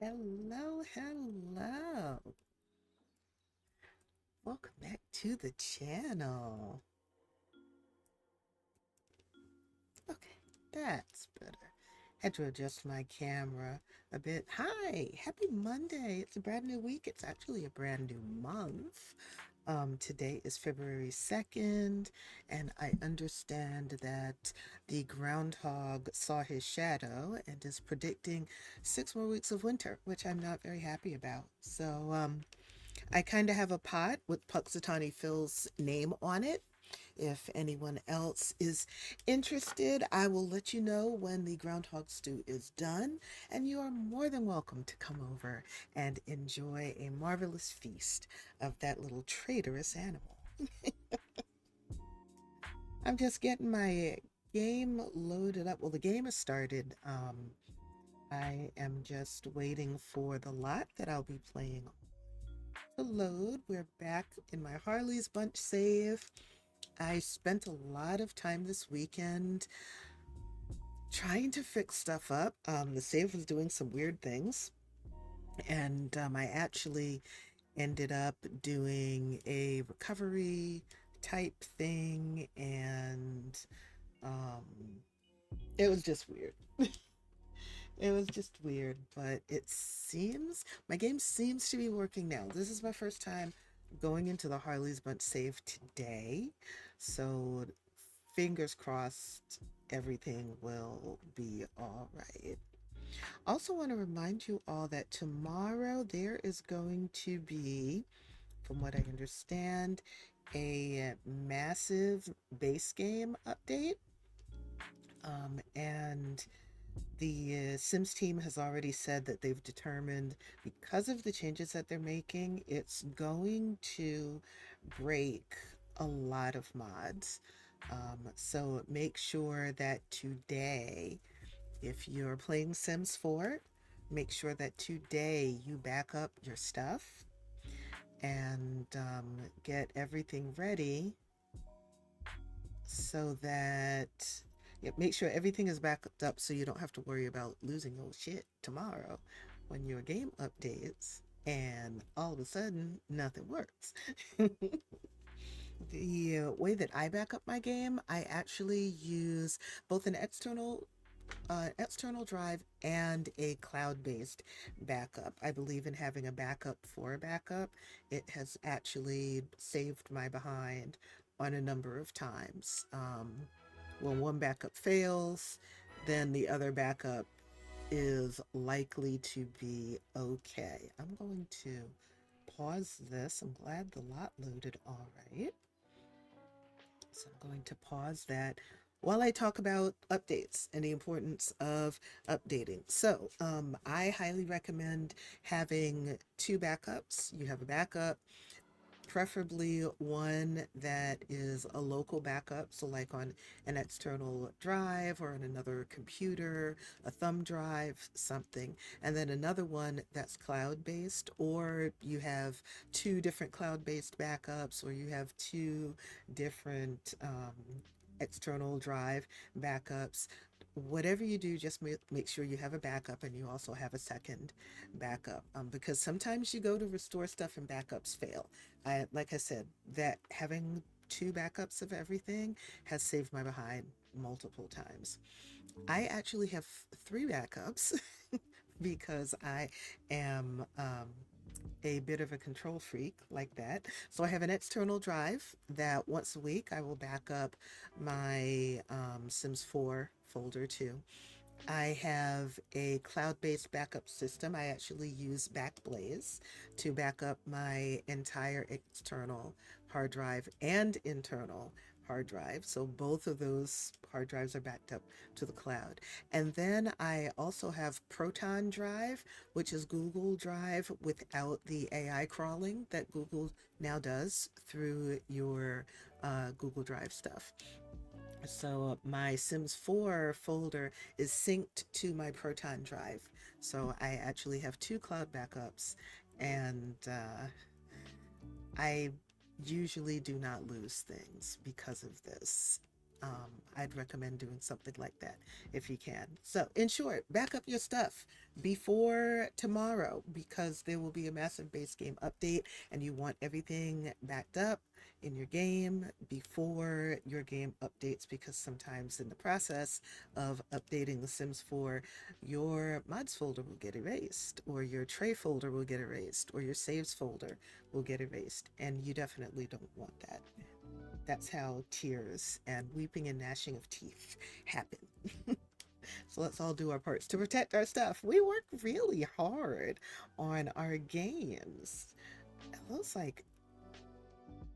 Hello, hello. Welcome back to the channel. Okay, that's better. Had to adjust my camera a bit. Hi, happy Monday. It's a brand new week. It's actually a brand new month. Today is February 2nd, and I understand that the groundhog saw his shadow and is predicting 6 more weeks of winter, which I'm not very happy about. So, I kind of have a pot with Puxatawny Phil's name on it. If anyone else is interested, I will let you know when the groundhog stew is done, and you are more than welcome to come over and enjoy a marvelous feast of that little traitorous animal. I'm just getting my game loaded up. Well, the game has started. I am just waiting for the lot that I'll be playing to load. We're back in my Harley's bunch save. I spent a lot of time this weekend trying to fix stuff up. The save was doing some weird things, and I actually ended up doing a recovery type thing, and um, it was just weird. It was just weird, but it seems my game seems to be working now. This is my first time going into the Harley's Bunch save today, so fingers crossed everything will be all right. Also, want to remind you all that tomorrow there is going to be, from what I understand, a massive base game update. And the Sims team has already said that they've determined because of the changes that they're making, it's going to break a lot of mods. So make sure that today, if you're playing Sims 4, make sure that today you back up your stuff and get everything ready so that make sure everything is backed up so you don't have to worry about losing your shit tomorrow when your game updates and all of a sudden nothing works. The way that I back up my game, I actually use both an external drive and a cloud-based backup. I believe in having a backup for a backup. It has actually saved my behind on a number of times. When one backup fails, then the other backup is likely to be okay. I'm going to pause this. I'm glad the lot loaded all right. So I'm going to pause that while I talk about updates and the importance of updating. So I highly recommend having two backups. You have a backup, preferably one that is a local backup, so like on an external drive or on another computer, a thumb drive, something, and then another one that's cloud-based, or you have two different cloud-based backups, or you have two different external drive backups. Whatever you do, just make sure you have a backup and you also have a second backup, because sometimes you go to restore stuff and backups fail. Like I said, that having two backups of everything has saved my behind multiple times. I actually have three backups because I am a bit of a control freak like that. So I have an external drive that once a week I will back up my Sims 4 folder to. I have a cloud-based backup system. I actually use Backblaze to back up my entire external hard drive and internal hard drive. So both of those hard drives are backed up to the cloud. And then I also have Proton Drive, which is Google Drive without the AI crawling that Google now does through your Google Drive stuff. So my Sims 4 folder is synced to my Proton drive. So I actually have two cloud backups, and I usually do not lose things because of this. I'd recommend doing something like that if you can. So, in short, back up your stuff before tomorrow because there will be a massive base game update and you want everything backed up in your game before your game updates because sometimes in the process of updating The Sims 4, your mods folder will get erased, or your tray folder will get erased, or your saves folder will get erased, and you definitely don't want that. That's how tears and weeping and gnashing of teeth happen. So let's all do our parts to protect our stuff. We work really hard on our games. It looks like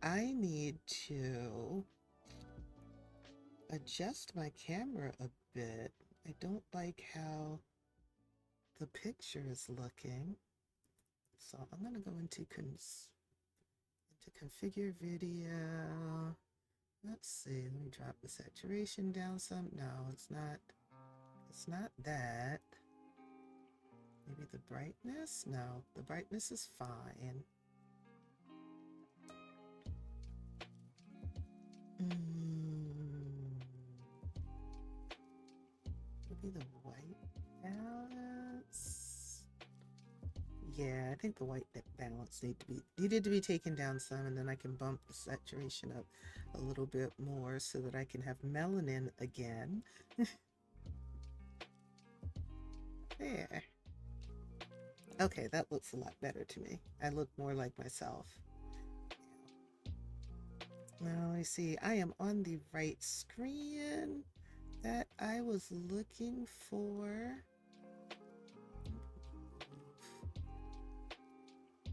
I need to adjust my camera a bit. I don't like how the picture is looking. So I'm going to go into configure video. Let's see, let me drop the saturation down some. No, it's not that. Maybe the brightness? No, the brightness is fine. Maybe the white balance. Yeah, I think the white balance needed to be taken down some, and then I can bump the saturation up a little bit more so that I can have melanin again. There. Okay, that looks a lot better to me. I look more like myself. Now, let me see. I am on the right screen that I was looking for.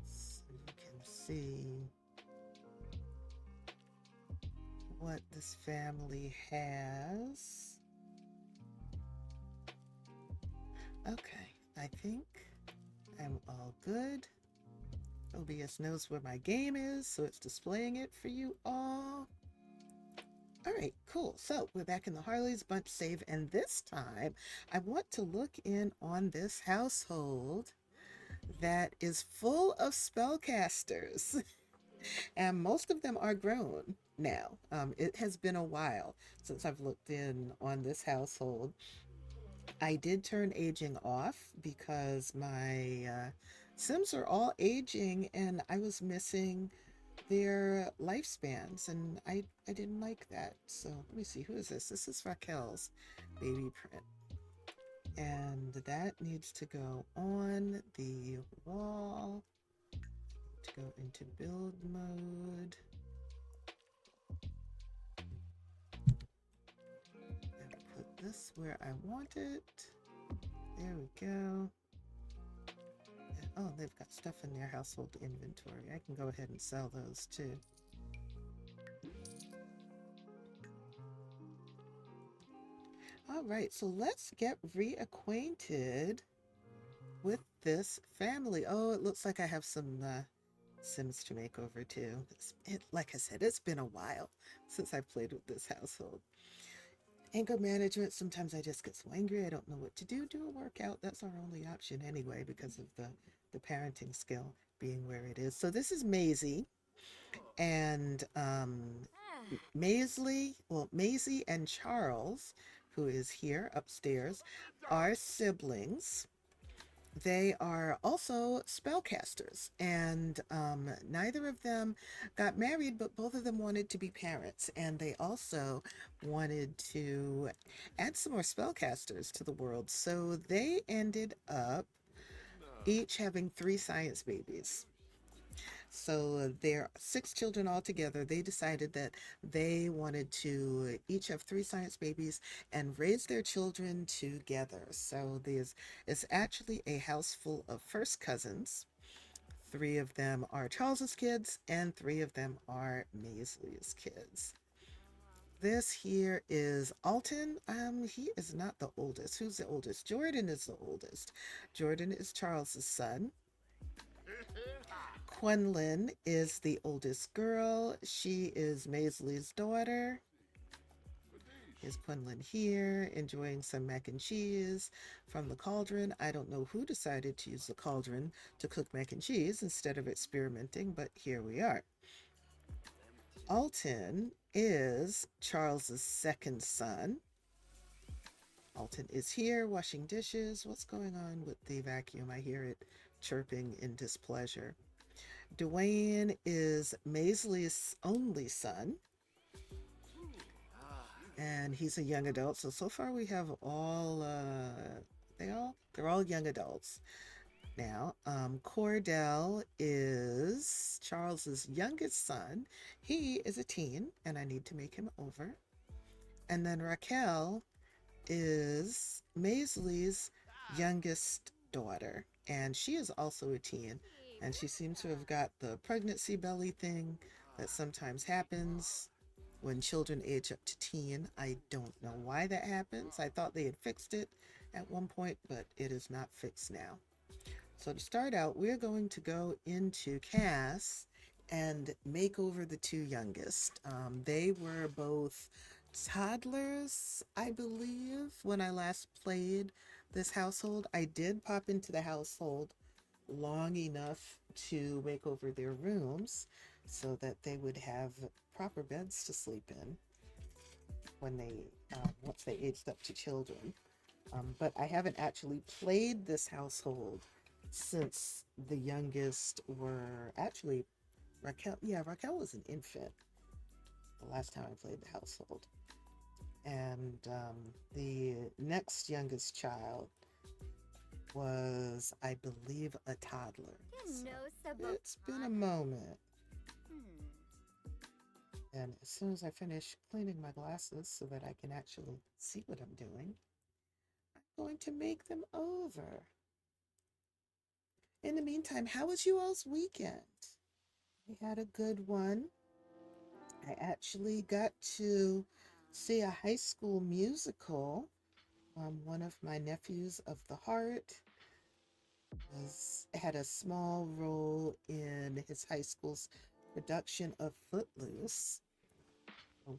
So you can see what this family has. Okay, I think I'm all good. OBS knows where my game is, so it's displaying it for you all. All right, cool. So we're back in the Harley's bunch save, and this time I want to look in on this household that is full of spellcasters, and most of them are grown now. It has been a while since I've looked in on this household. I did turn aging off because my Sims are all aging and I was missing their lifespans and I didn't like that. So let me see, who is this? This is Raquel's baby print. And that needs to go on the wall to go into build mode. And put this where I want it. There we go. And, oh, they've got stuff in their household inventory. I can go ahead and sell those too. All right, so let's get reacquainted with this family. Oh, it looks like I have some Sims to make over too. Like I said, it's been a while since I've played with this household. Anger management, sometimes I just get so angry I don't know what to do. Do a workout. That's our only option anyway because of the parenting skill being where it is. So this is Maisie. And Maisie and Charles, who is here upstairs, are siblings. They are also spellcasters, and neither of them got married, but both of them wanted to be parents, and they also wanted to add some more spellcasters to the world. So they ended up each having 3 science babies. So they're 6 children altogether. They decided that they wanted to each have 3 science babies and raise their children together. So it's actually a house full of first cousins. 3 of them are Charles's kids, and 3 of them are Maisley's kids. This here is Alton. He is not the oldest. Who's the oldest? Jordan is the oldest. Jordan is Charles's son. Quenlin is the oldest girl. She is Maisley's daughter. Here's Quenlin here, enjoying some mac and cheese from the cauldron. I don't know who decided to use the cauldron to cook mac and cheese instead of experimenting, but here we are. Alton is Charles's second son. Alton is here washing dishes. What's going on with the vacuum? I hear it chirping in displeasure. Dwayne is Maisley's only son, and he's a young adult. So far we have all they're all young adults. Now, Cordell is Charles's youngest son. He is a teen, and I need to make him over. And then Raquel is Maisley's youngest daughter, and she is also a teen. And she seems to have got the pregnancy belly thing that sometimes happens when children age up to teen. I don't know why that happens. I thought they had fixed it at one point, but it is not fixed now. So to start out, we're going to go into Cass and make over the two youngest. They were both toddlers, I believe, when I last played this household. I did pop into the household long enough to make over their rooms so that they would have proper beds to sleep in when they once they aged up to children. But I haven't actually played this household since the youngest were actually Raquel. Yeah, Raquel was an infant the last time I played the household. And the next youngest child was, I believe, a toddler. So it's been a moment. And as soon as I finish cleaning my glasses so that I can actually see what I'm doing, I'm going to make them over. In the meantime, how was you all's weekend? We had a good one. I actually got to see a high school musical. One of my nephews of the heart had a small role in his high school's production of Footloose.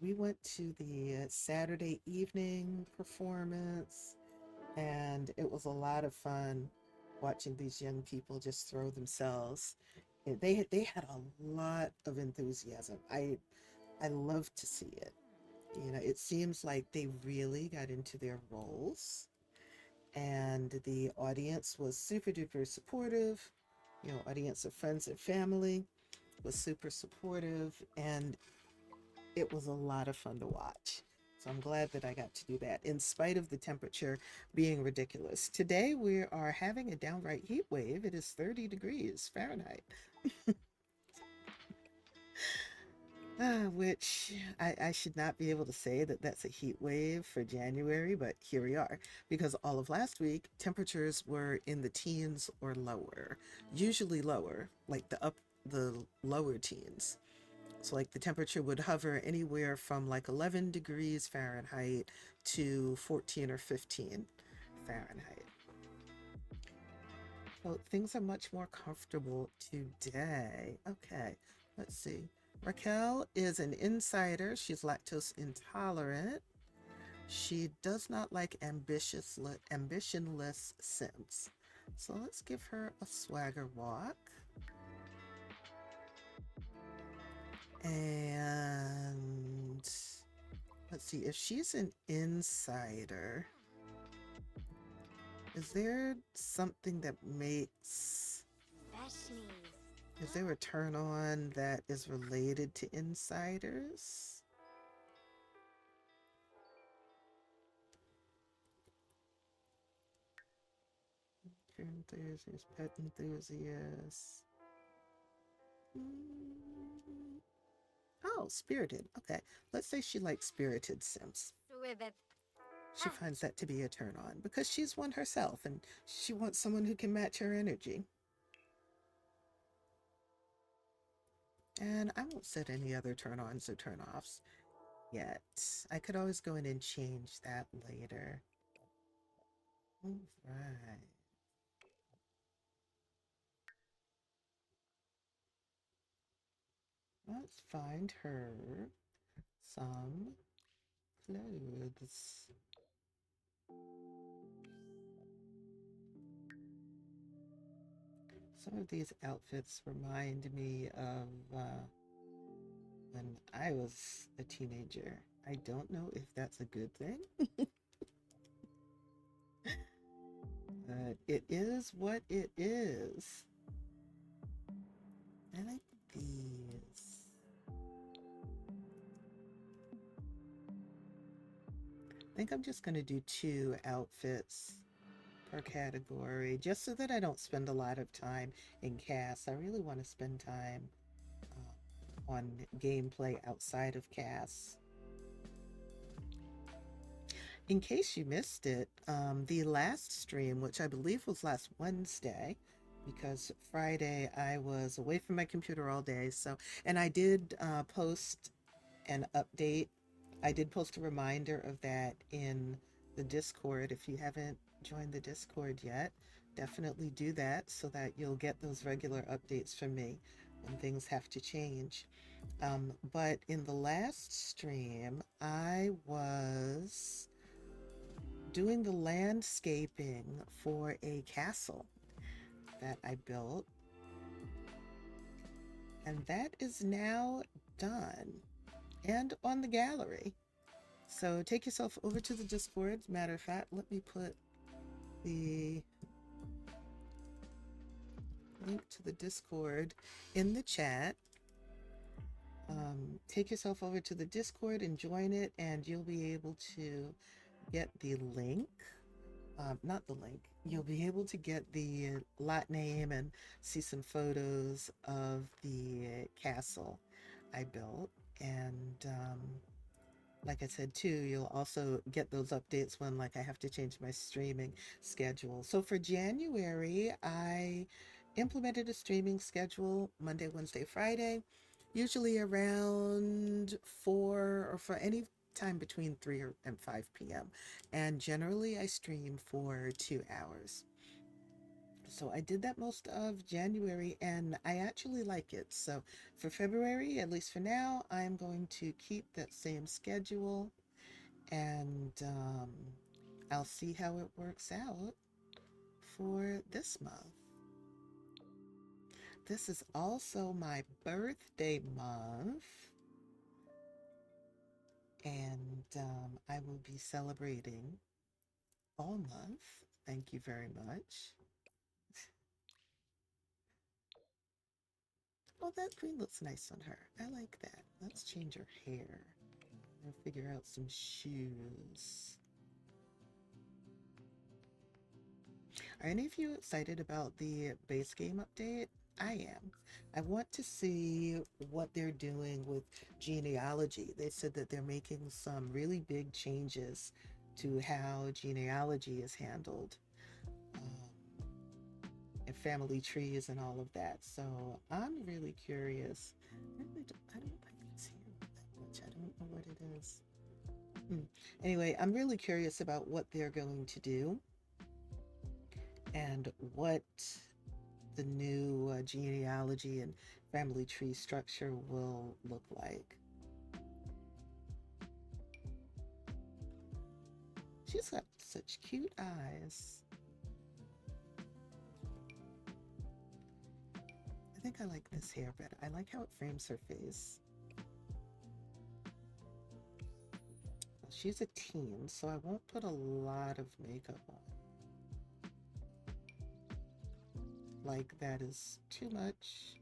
We went to the Saturday evening performance, and it was a lot of fun watching these young people just throw themselves. They had a lot of enthusiasm. I love to see it. You know, it seems like they really got into their roles, and the audience was super duper supportive. You know, audience of friends and family was super supportive, and it was a lot of fun to watch. So I'm glad that I got to do that in spite of the temperature being ridiculous. Today we are having a downright heat wave. It is 30 degrees Fahrenheit. Which I should not be able to say that that's a heat wave for January, but here we are. Because all of last week, temperatures were in the teens or lower, usually lower, like the lower teens. So like the temperature would hover anywhere from like 11 degrees Fahrenheit to 14 or 15 Fahrenheit. So things are much more comfortable today. Okay, let's see. Raquel is an insider. She's lactose intolerant. She does not like ambitionless Sims. So let's give her a swagger walk. And let's see, if she's an insider, is there something that makes, is there a turn on that is related to insiders? Pure enthusiast, pet enthusiast. Mm. Oh, spirited. Okay. Let's say she likes spirited Sims. She finds that to be a turn on because she's one herself and she wants someone who can match her energy. And I won't set any other turn ons or turn offs yet. I could always go in and change that later. All right. Let's find her some clothes. Some of these outfits remind me of when I was a teenager. I don't know if that's a good thing, but it is what it is. I like these. I think I'm just going to do two outfits per category just so that I don't spend a lot of time in cast. I really want to spend time on gameplay outside of cast. In case you missed it, the last stream, which I believe was last Wednesday, because Friday I was away from my computer all day. So, and I did post an update. I did post a reminder of that in the Discord. If you haven't joined the Discord yet, definitely do that so that you'll get those regular updates from me when things have to change. But in the last stream, I was doing the landscaping for a castle that I built, and that is now done and on the gallery. So take yourself over to the Discord. Matter of fact, let me put the link to the Discord in the chat. Take yourself over to the Discord and join it, and you'll be able to get the link. Not the link. You'll be able to get the lot name and see some photos of the castle I built. And like I said too, you'll also get those updates when like I have to change my streaming schedule. So for January, I implemented a streaming schedule Monday, Wednesday, Friday, usually around 4 or for any time between 3 and 5 p.m. And generally I stream for 2 hours. So I did that most of January and I actually like it. So for February, at least for now, I'm going to keep that same schedule and I'll see how it works out for this month. This is also my birthday month, and I will be celebrating all month. Thank you very much. Oh, that green looks nice on her. I like that. Let's change her hair and figure out some shoes. Are any of you excited about the base game update? I am. I want to see what they're doing with genealogy. They said that they're making some really big changes to how genealogy is handled, and family trees and all of that. So I'm really curious. I don't like this here that much. I don't know what it is. Anyway, I'm really curious about what they're going to do and what the new genealogy and family tree structure will look like. She's got such cute eyes. I think I like this hair better. I like how it frames her face. She's a teen, so I won't put a lot of makeup on. Like, that is too much.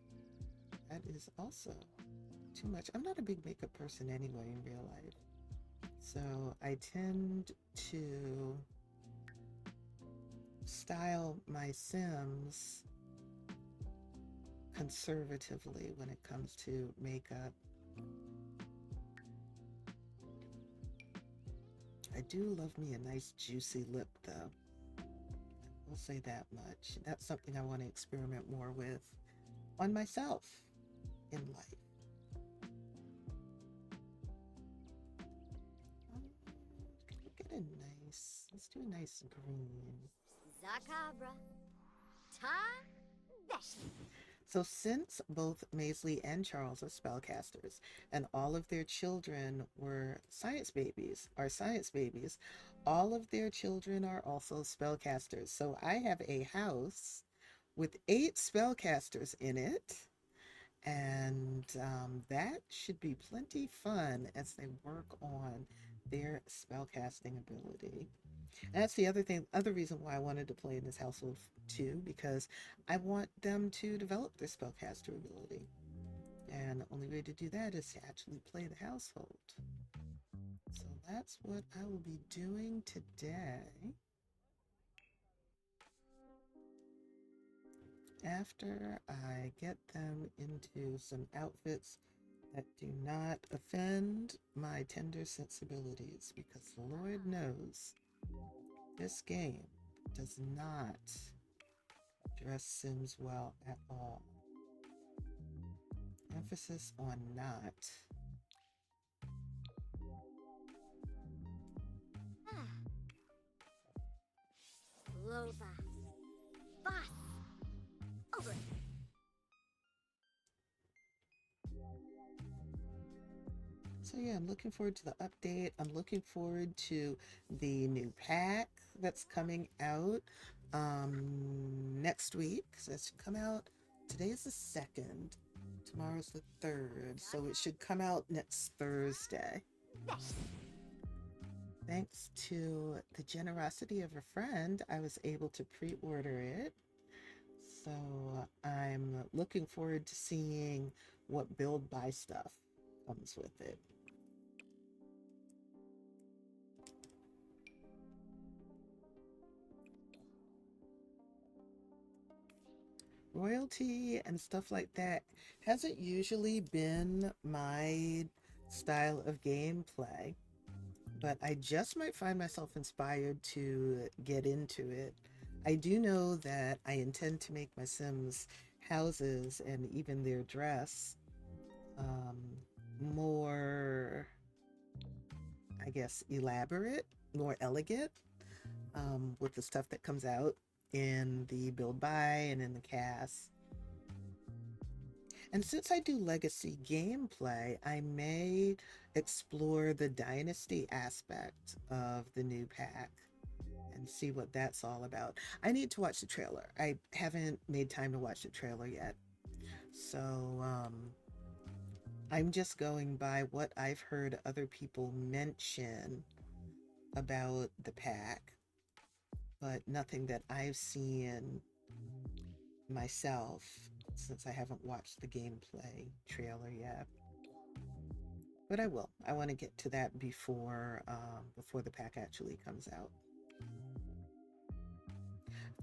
That is also too much. I'm not a big makeup person anyway in real life. So I tend to style my Sims conservatively when it comes to makeup. I do love me a nice juicy lip though. We'll say that much. That's something I want to experiment more with on myself in life. Get a nice, let's do a nice green. Zacabra. Ta Beshi. So since both Maisley and Charles are spellcasters, and all of their children were science babies, all of their children are also spellcasters. So I have a house with 8 spellcasters in it, And that should be plenty fun as they work on their spellcasting ability. And that's the other reason why I wanted to play in this household too, because I want them to develop their spellcaster ability. And the only way to do that is to actually play the household. So that's what I will be doing today. After I get them into some outfits that do not offend my tender sensibilities, because Lord knows this game does not dress Sims well at all. Emphasis on not. Lova. Bas. Over. So yeah, I'm looking forward to the update. I'm looking forward to the new pack that's coming out next week. So it should come out. Today is the 2nd. Tomorrow's the 3rd. So it should come out next Thursday. Thanks to the generosity of a friend, I was able to pre-order it. So I'm looking forward to seeing what build buy stuff comes with it. Royalty and stuff like that hasn't usually been my style of gameplay, but I just might find myself inspired to get into it. I do know that I intend to make my Sims houses and even their dress um, more, I guess, elaborate, more elegant with the stuff that comes out in the build buy and in the cast. And since I do legacy gameplay, I may explore the dynasty aspect of the new pack and see what that's all about. I need to watch the trailer. I haven't made time to watch the trailer yet. So I'm just going by what I've heard other people mention about the pack, but nothing that I've seen myself since I haven't watched the gameplay trailer yet. But I will. I want to get to that before the pack actually comes out.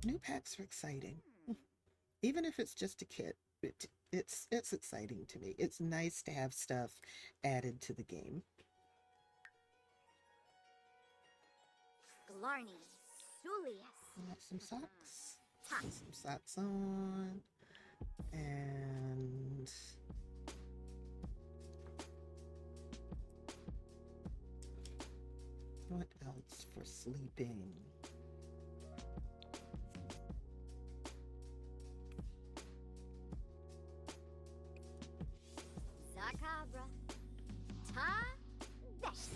New packs are exciting, even if it's just a kit. It's exciting to me. It's nice to have stuff added to the game. Glarny. Julius. Got some socks. Put some socks on. And what else for sleeping? Zacabra. Ta. Besh.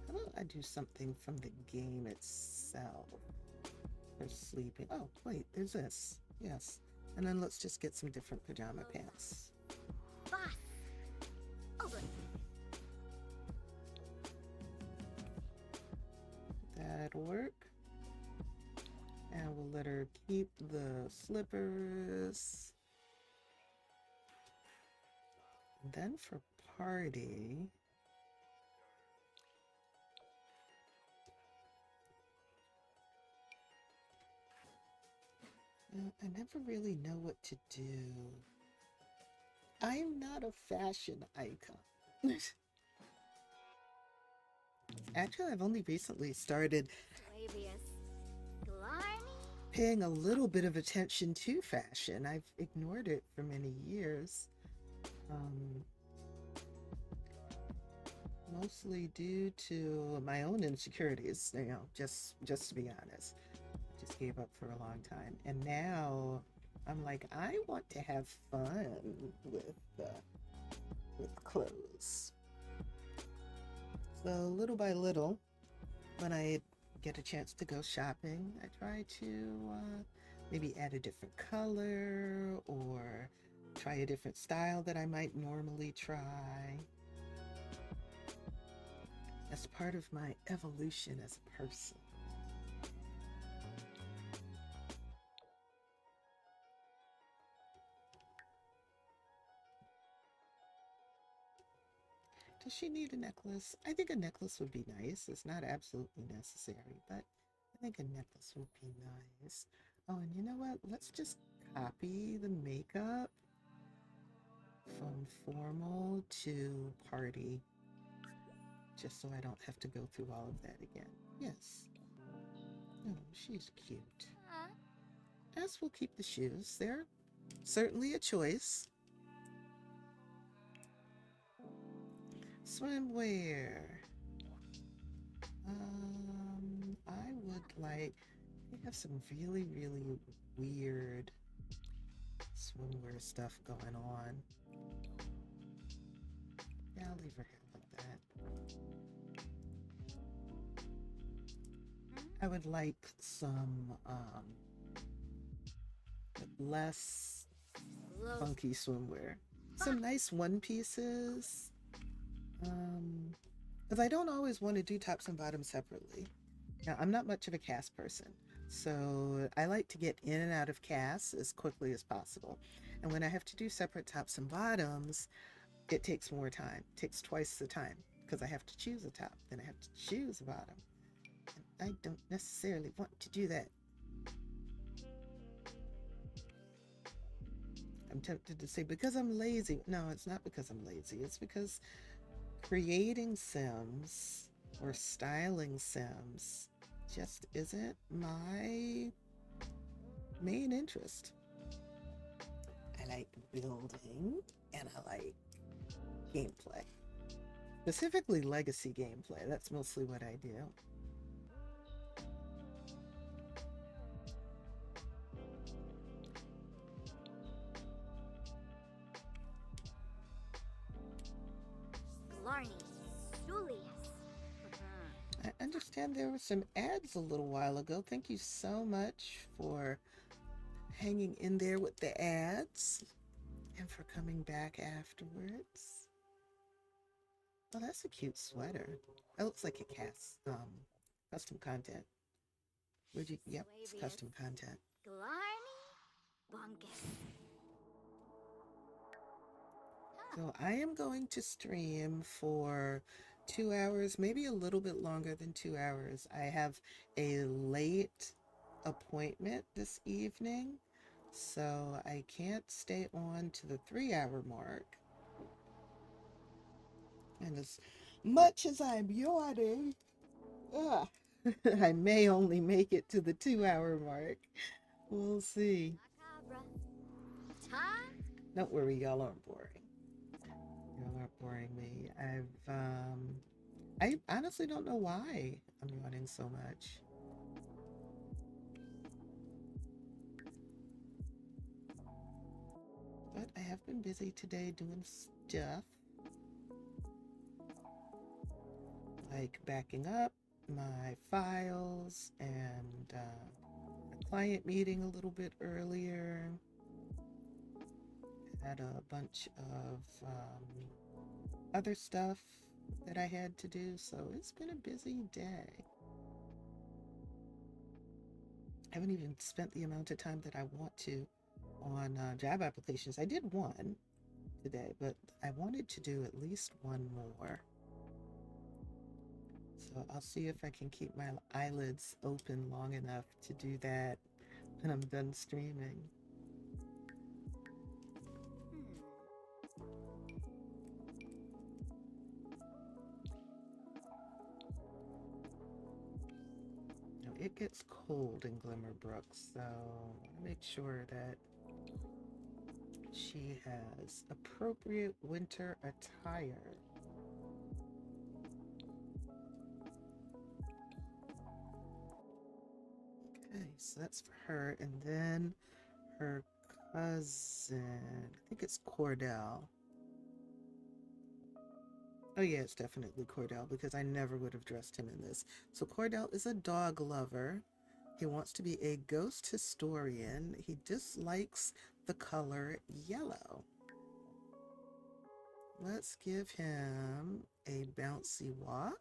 How about I do something from the game itself for sleeping? Oh, wait, there's this. Yes. And then let's just get some different pajama pants. Bas. Over. That'll work. And we'll let her keep the slippers. And then for party, I never really know what to do. I'm not a fashion icon. Actually, I've only recently started Flavius. Glarny. paying a little bit of attention to fashion. I've ignored it for many years. Mostly due to my own insecurities, just to be honest. Just gave up for a long time. And now I'm like, I want to have fun with clothes. So little by little, when I get a chance to go shopping, I try to maybe add a different color or try a different style that I might normally try. As part of my evolution as a person. Does she need a necklace? I think a necklace would be nice. It's not absolutely necessary, but I think a necklace would be nice. Oh, and you know what? Let's just copy the makeup from formal to party, just so I don't have to go through all of that again. Yes. Oh, she's cute. As we'll keep the shoes. They're certainly a choice. Swimwear. I would like, they have some really, really weird swimwear stuff going on. Yeah, I'll leave her hair like that. I would like some less funky swimwear. Some nice one pieces. Because I don't always want to do tops and bottoms separately. Now, I'm not much of a cast person, so I like to get in and out of casts as quickly as possible. And when I have to do separate tops and bottoms, it takes more time. It takes twice the time because I have to choose a top, then I have to choose a bottom. And I don't necessarily want to do that. I'm tempted to say because I'm lazy. No, it's not because I'm lazy. It's because creating Sims or styling Sims just isn't my main interest. I like building and I like gameplay. Specifically legacy gameplay. That's mostly what I do. I understand there were some ads a little while ago. Thank you so much for hanging in there with the ads and for coming back afterwards. Oh, that's a cute sweater. That looks like a custom content. Would you? Yep, it's custom content. So I am going to stream for 2 hours, maybe a little bit longer than 2 hours. I have a late appointment this evening, so I can't stay on to the 3 hour mark. And as much as I'm yawning, I may only make it to the 2 hour mark. We'll see. Don't worry, y'all aren't boring. Y'all aren't boring me. I honestly don't know why I'm yawning so much. But I have been busy today doing stuff. Like backing up my files and a client meeting a little bit earlier. Had a bunch of other stuff that I had to do, so it's been a busy day. I haven't even spent the amount of time that I want to on job applications. I did one today, but I wanted to do at least one more. So I'll see if I can keep my eyelids open long enough to do that when I'm done streaming. Now, it gets cold in Glimmerbrook, so I want to make sure that she has appropriate winter attire. Okay, so that's for her. And then her cousin, I think it's Cordell. Oh yeah, it's definitely Cordell because I never would have dressed him in this. So Cordell is a dog lover. He wants to be a ghost historian. He dislikes the color yellow. Let's give him a bouncy walk.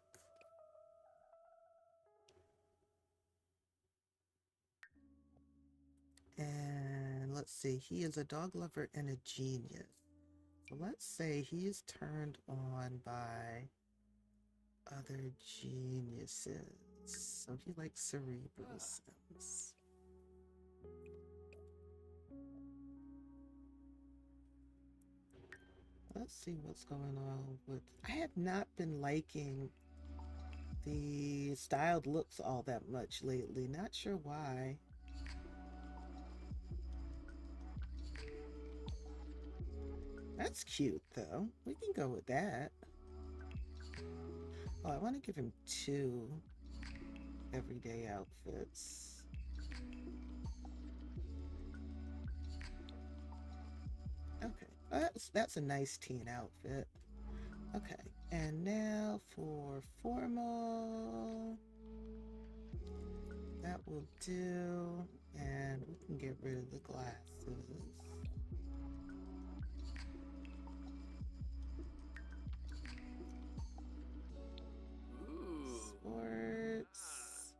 And let's see, he is a dog lover and a genius. So let's say he's turned on by other geniuses. So he likes cerebral sims. Let's see what's going on with... I have not been liking the styled looks all that much lately. Not sure why. That's cute, though. We can go with that. Oh, I want to give him 2 everyday outfits. Okay, that's a nice teen outfit. Okay, and now for formal. That will do. And we can get rid of the glasses. Sports.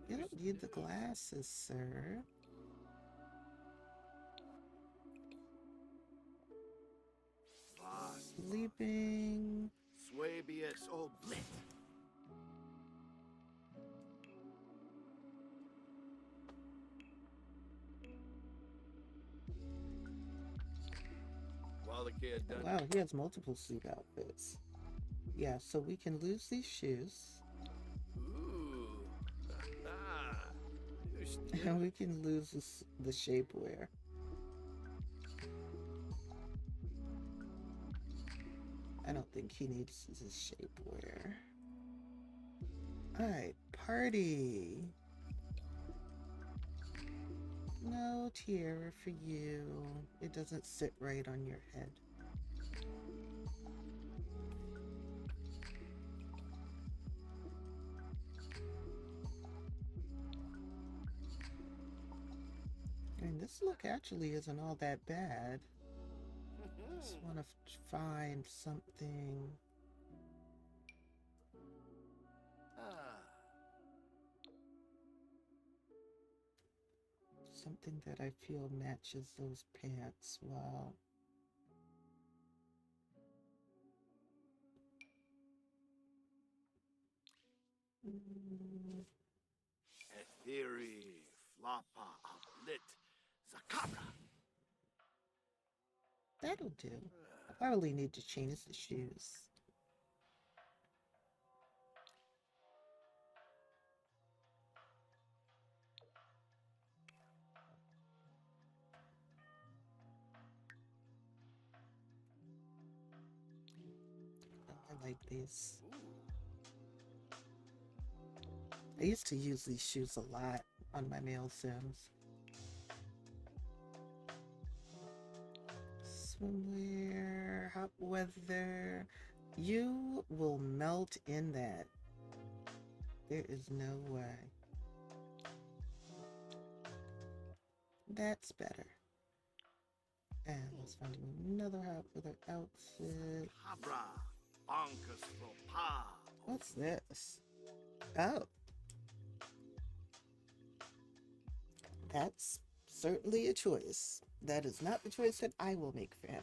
You don't need the glasses, sir. Sleeping. Swabius oblit. Wow, he has multiple suit outfits. Yeah, so we can lose these shoes. Ooh. And we can lose the shapewear. I don't think he needs his shapewear. Alright, party. No tiara for you. It doesn't sit right on your head. I mean, this look actually isn't all that bad. Just want to find something. Something that I feel matches those pants well. Etheri, floppa, lit, zakabra. That'll do. I probably need to change the shoes. I like these. I used to use these shoes a lot on my male Sims. Swimwear, hot weather. You will melt in that. There is no way. That's better. And let's find another hot weather outfit. Cabra, bonkers for pa. What's this? Oh. That's certainly a choice. That is not the choice that I will make for him.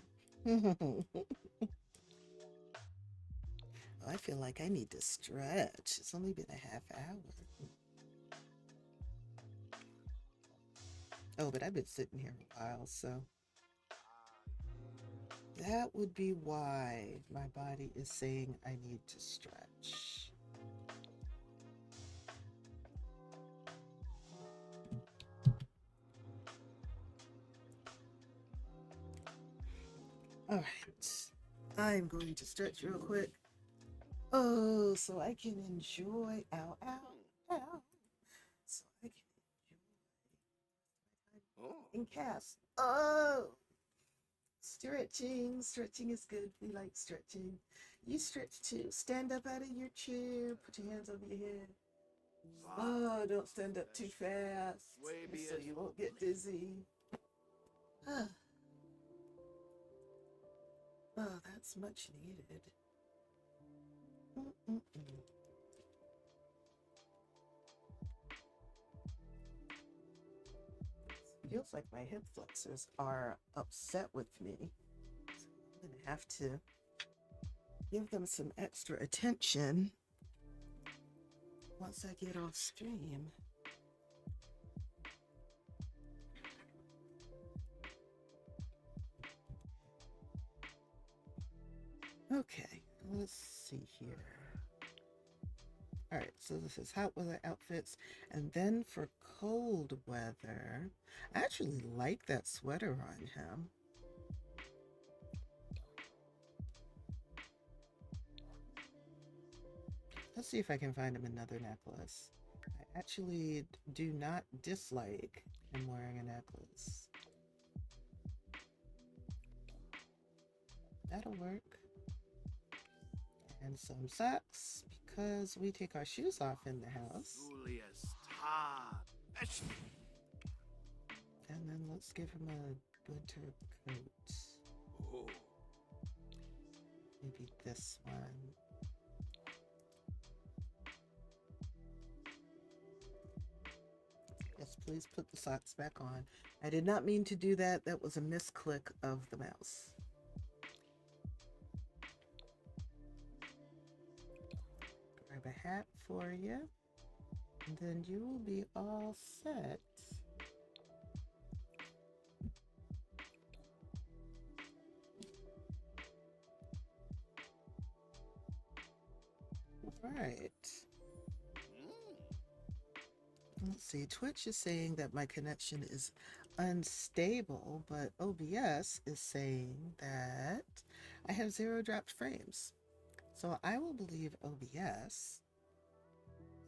I feel like I need to stretch. It's only been a half hour. Oh, but I've been sitting here a while, so that would be why my body is saying I need to stretch. All right, I'm going to stretch real quick. Oh, so I can enjoy, ow, ow, ow. So I can enjoy and cast. Oh, stretching. Stretching is good. We like stretching. You stretch too. Stand up out of your chair. Put your hands over your head. Oh, don't stand up too fast so you won't get dizzy. Ah. Oh, that's much needed. Mm-mm-mm. Feels like my hip flexors are upset with me. So I'm gonna have to give them some extra attention once I get off stream. Okay, let's see here. All right, so this is hot weather outfits. And then for cold weather, I actually like that sweater on him. Let's see if I can find him another necklace. I actually do not dislike him wearing a necklace. That'll work. And some socks, because we take our shoes off in the house. And then let's give him a winter coat. Oh. Maybe this one. Yes, please put the socks back on. I did not mean to do that. That was a misclick of the mouse. Grab a hat for you. And then you will be all set. All right. Let's see, Twitch is saying that my connection is unstable, but OBS is saying that I have 0 dropped frames. So I will believe OBS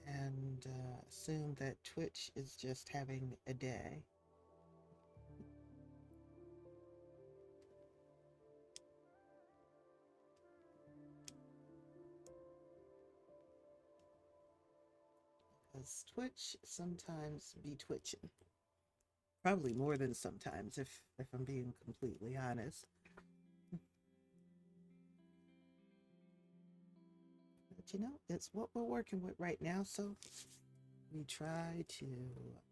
and assume that Twitch is just having a day. Because Twitch sometimes be twitching. Probably more than sometimes, if I'm being completely honest. But you know, it's what we're working with right now, so we try to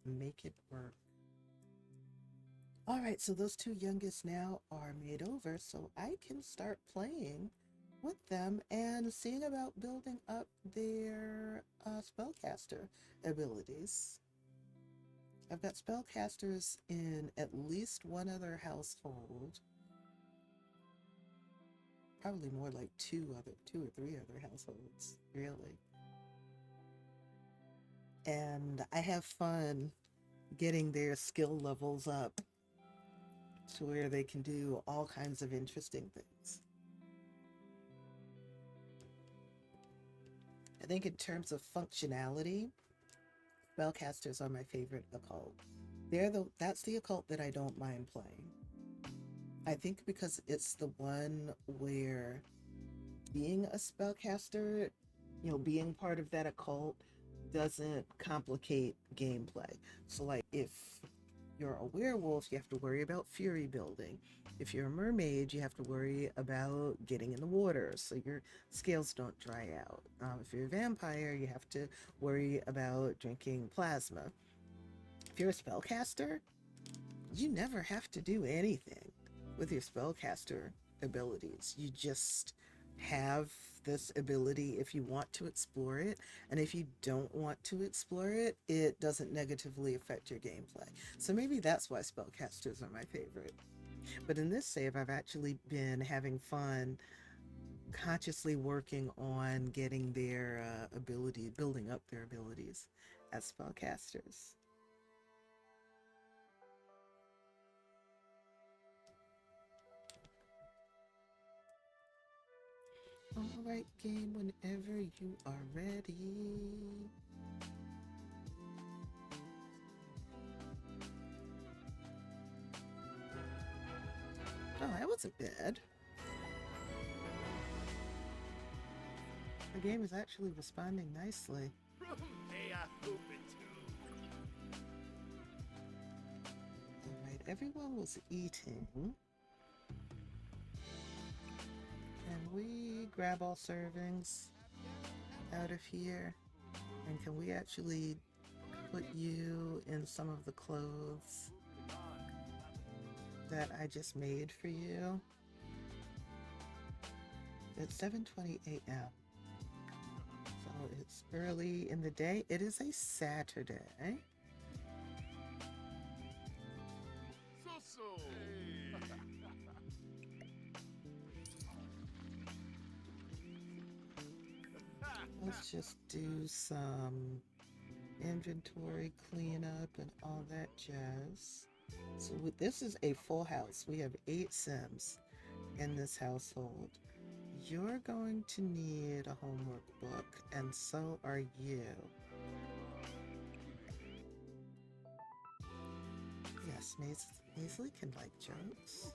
make it work. All right, so those 2 youngest now are made over, so I can start playing with them and seeing about building up their spellcaster abilities. I've got spellcasters in at least one other household. Probably more like 2 or 3 other households, really. And I have fun getting their skill levels up to where they can do all kinds of interesting things. I think in terms of functionality, spellcasters are my favorite occult. That's the occult that I don't mind playing. I think because it's the one where being a spellcaster, you know, being part of that occult doesn't complicate gameplay. So like if you're a werewolf, you have to worry about fury building. If you're a mermaid, you have to worry about getting in the water so your scales don't dry out. If you're a vampire, you have to worry about drinking plasma. If you're a spellcaster, you never have to do anything with your spellcaster abilities. You just have this ability if you want to explore it, and if you don't want to explore it, it doesn't negatively affect your gameplay. So maybe that's why spellcasters are my favorite. But in this save, I've actually been having fun consciously working on getting their ability, building up their abilities as spellcasters. All right, game, whenever you are ready. Oh, that wasn't bad. The game is actually responding nicely. Rumea everyone was eating, can we grab all servings out of here? And can we actually put you in some of the clothes that I just made for you? It's 7:20 a.m. So it's early in the day. It is a Saturday. Let's just do some inventory cleanup and all that jazz. So this is a full house. We have 8 Sims in this household. You're going to need a homework book, and so are you. Yes, Maisley can like jokes.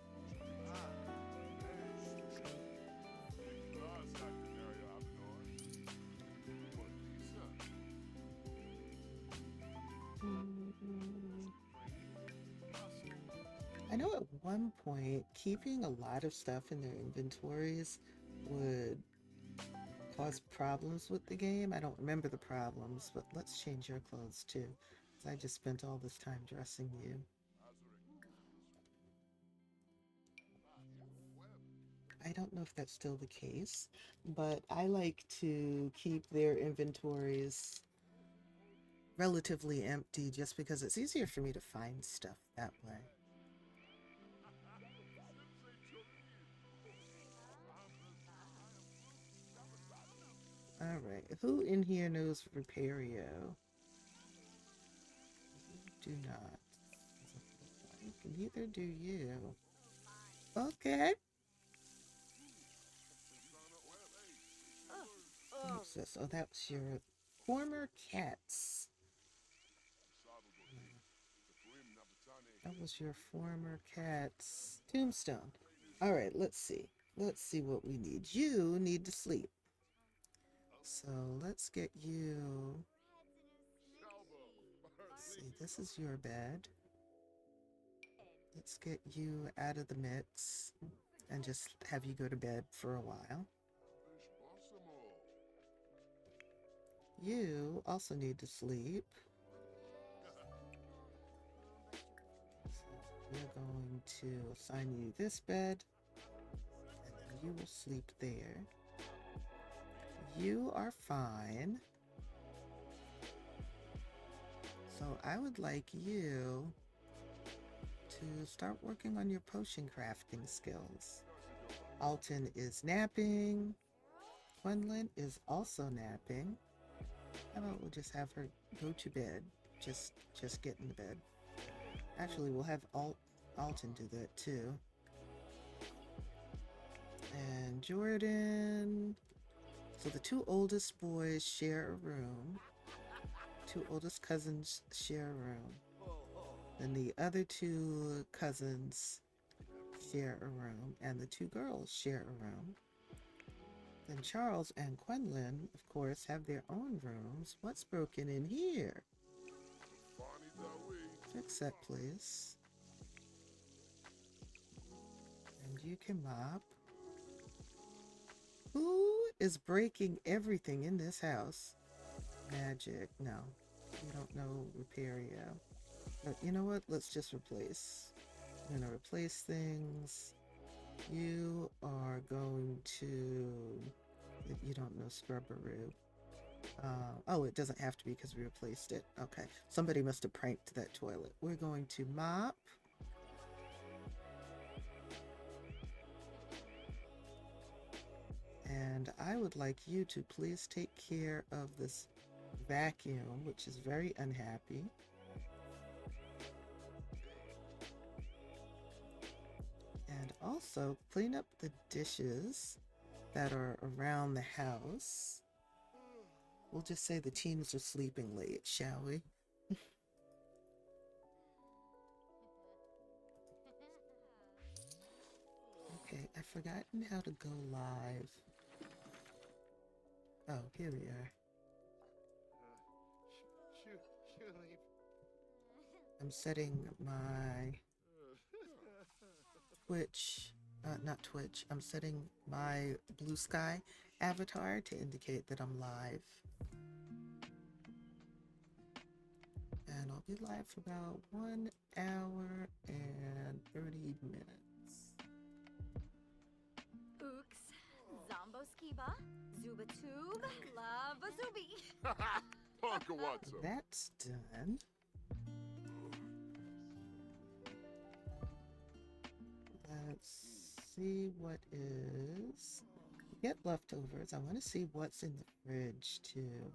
I know at one point, keeping a lot of stuff in their inventories would cause problems with the game. I don't remember the problems, but let's change your clothes too, because I just spent all this time dressing you. I don't know if that's still the case, but I like to keep their inventories relatively empty just because it's easier for me to find stuff that way. Alright, who in here knows Repario? Do not. Neither do you. Okay. What's this? Oh, that was your former cats. That was your former cat's tombstone. Alright, let's see. Let's see what we need. You need to sleep. So let's get you. Let's see, this is your bed. Let's get you out of the mix and just have you go to bed for a while. You also need to sleep. So we're going to assign you this bed, and then you will sleep there. You are fine. So I would like you to start working on your potion crafting skills. Alton is napping. Quinlan is also napping. How about we'll just have her go to bed? Just get in the bed. Actually, we'll have Alton do that too. And Jordan. So the 2 oldest boys share a room. 2 oldest cousins share a room. Then the other 2 cousins share a room, and the 2 girls share a room. Then Charles and Quinlan, of course, have their own rooms. What's broken in here? Fix that, please. And you can mop. Who is breaking everything in this house? Magic. No. You don't know Repario. But you know what? Let's just replace. I'm gonna replace things. You are going to... You don't know Scrubberoo. Oh, it doesn't have to be because we replaced it. Okay. Somebody must have pranked that toilet. We're going to mop. And I would like you to please take care of this vacuum, which is very unhappy. And also clean up the dishes that are around the house. We'll just say the teens are sleeping late, shall we? Okay, I've forgotten how to go live. Oh, here we are. I'm setting my Twitch, not Twitch, I'm setting my blue sky avatar to indicate that I'm live. And I'll be live for about 1 hour and 30 minutes. Ooks, Zombo Skiba, Zuba Tube, Lava Zubi. Ponka Watso. That's done. Let's see what is. Get leftovers. I want to see what's in the fridge too.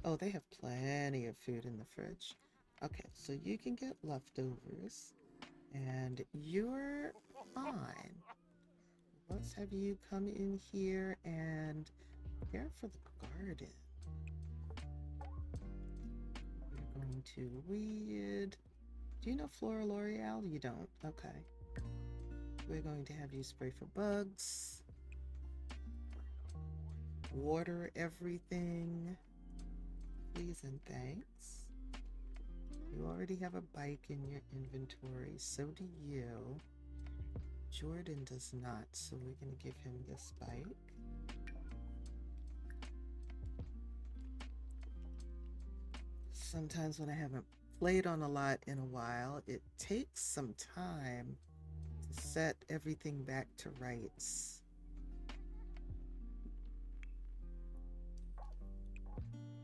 Oh, they have plenty of food in the fridge. Okay, so you can get leftovers. And you're fine. Let's have you come in here and care for the garden. We're going to weed. Do you know Flora L'Oreal? You don't. Okay. We're going to have you spray for bugs. Water everything. Please and thanks. You already have a bike in your inventory. So do you. Jordan does not, so we're going to give him this bike. Sometimes when I haven't played on a lot in a while, it takes some time to set everything back to rights.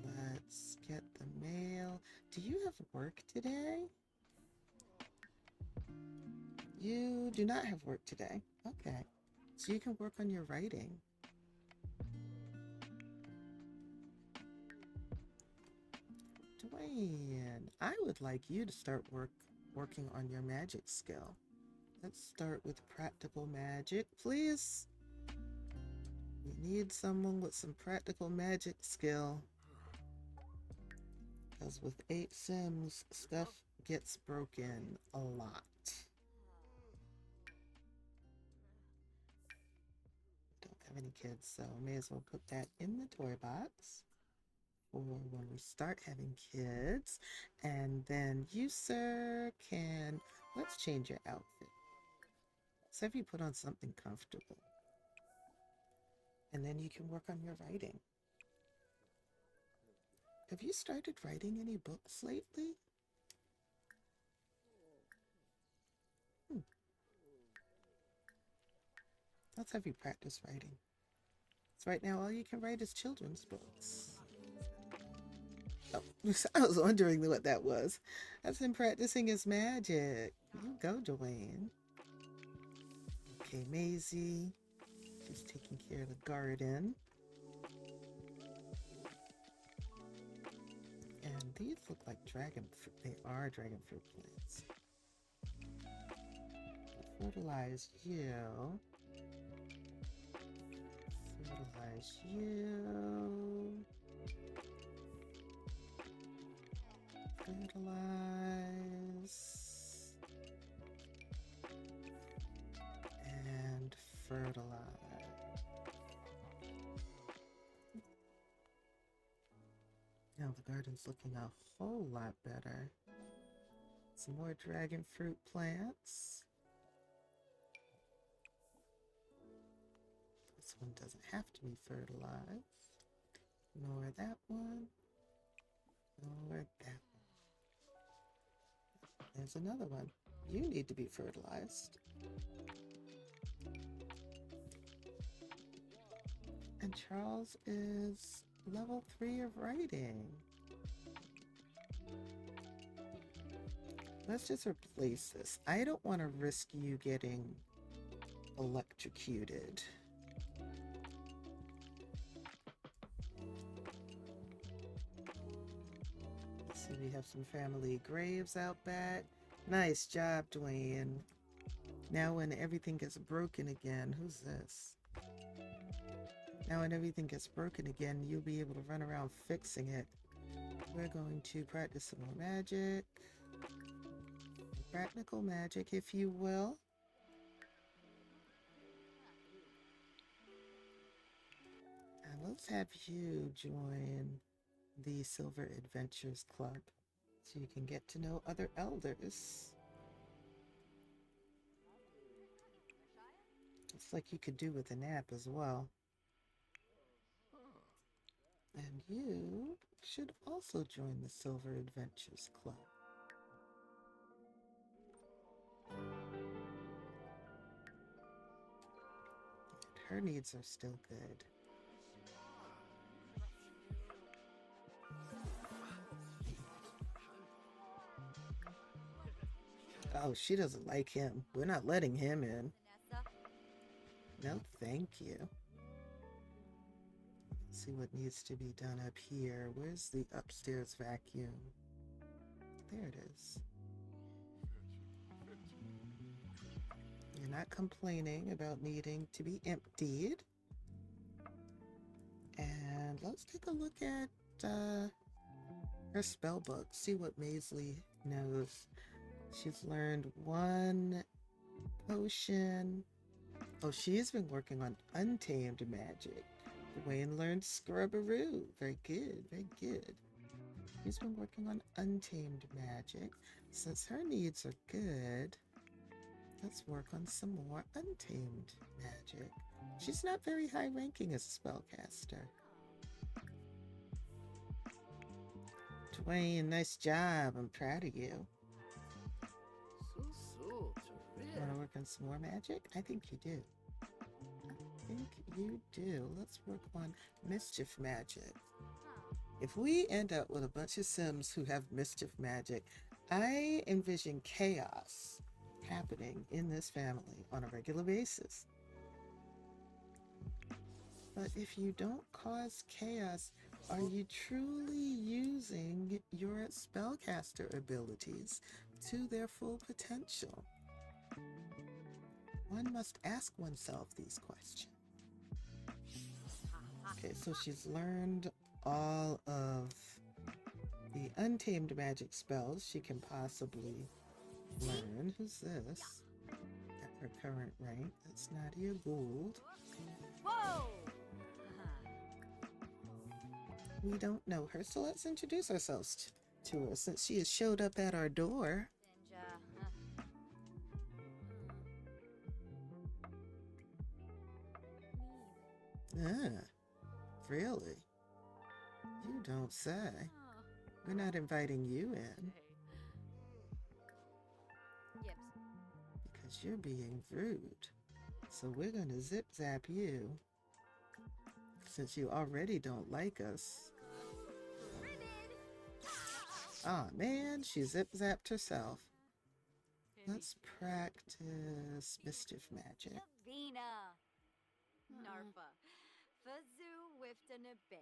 Let's get the mail. Do you have work today? You do not have work today. Okay. So you can work on your writing. Dwayne, I would like you to start working on your magic skill. Let's start with practical magic, please. We need someone with some practical magic skill. Because with 8 Sims, stuff gets broken a lot. Don't have any kids, so may as well put that in the toy box for when we start having kids. And then you, sir, can... Let's change your outfit. Let's have you put on something comfortable. And then you can work on your writing. Have you started writing any books lately? Let's have you practice writing. So right now all you can write is children's books. Oh, I was wondering what that was. That's him practicing his magic. You go, Dwayne. Okay, Maisie. She's taking care of the garden. And these look like dragon fruit. They are dragon fruit plants. Fertilize you. Fertilize you. Fertilize. And fertilize. Now the garden's looking a whole lot better. Some more dragon fruit plants. This one doesn't have to be fertilized. Nor that one. Nor that one. There's another one. You need to be fertilized. And Charles is level 3 of writing. Let's just replace this. I don't want to risk you getting electrocuted. So we have some family graves out back. Nice job, Dwayne. Now when everything gets broken again, who's this? Now when everything gets broken again, you'll be able to run around fixing it. We're going to practice some more magic. Practical magic, if you will. And let's have you join the Silver Adventures Club. so you can get to know other elders. It's like you could do with a nap as well. And you should also join the Silver Adventures Club. And her needs are still good. Oh, she doesn't like him. We're not letting him in. Vanessa. No, thank you. Let's see what needs to be done up here. Where's the upstairs vacuum? There it is. You're not complaining about needing to be emptied. And let's take a look at her spell book. See what Maisley knows. She's learned one potion. Oh, she's been working on untamed magic. Dwayne learned Scrubberoo. Very good, very good. She's been working on untamed magic. Since her needs are good, let's work on some more untamed magic. She's not very high ranking as a spellcaster. Dwayne, nice job. I'm proud of you. So, Want to work on some more magic? I think you do. I think you do. Let's work on mischief magic. If we end up with a bunch of Sims who have mischief magic, I envision chaos happening in this family on a regular basis. But if you don't cause chaos, are you truly using your spellcaster abilities to their full potential? One must ask oneself these questions. Okay, so she's learned all of the untamed magic spells she can possibly learn. Who's this? At her current rank, that's Nadia Gould. Whoa! We don't know her, so let's introduce ourselves to her since she has showed up at our door. Ninja. Ah, really? You don't say. We're not inviting you in Yips. because you're being rude. So we're gonna zip zap you since you already don't like us. Ah, man, she zip zapped herself. Let's practice mischief magic. Davina. Narfa. Fazoo Wifton Bay.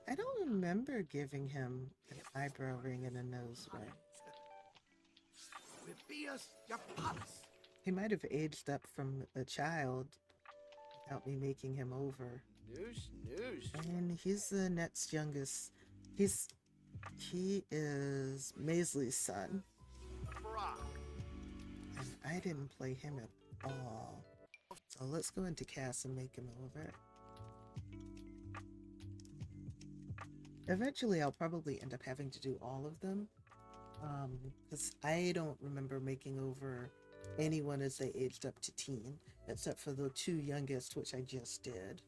I don't remember giving him an eyebrow ring and a nose ring. He might have aged up from a child without me making him over. News. And he's the next youngest. He is Maisley's son. And I didn't play him at all. So let's go into Cass and make him over. Eventually I'll probably end up having to do all of them. Because I don't remember making over anyone as they aged up to teen, except for the two youngest, which I just did.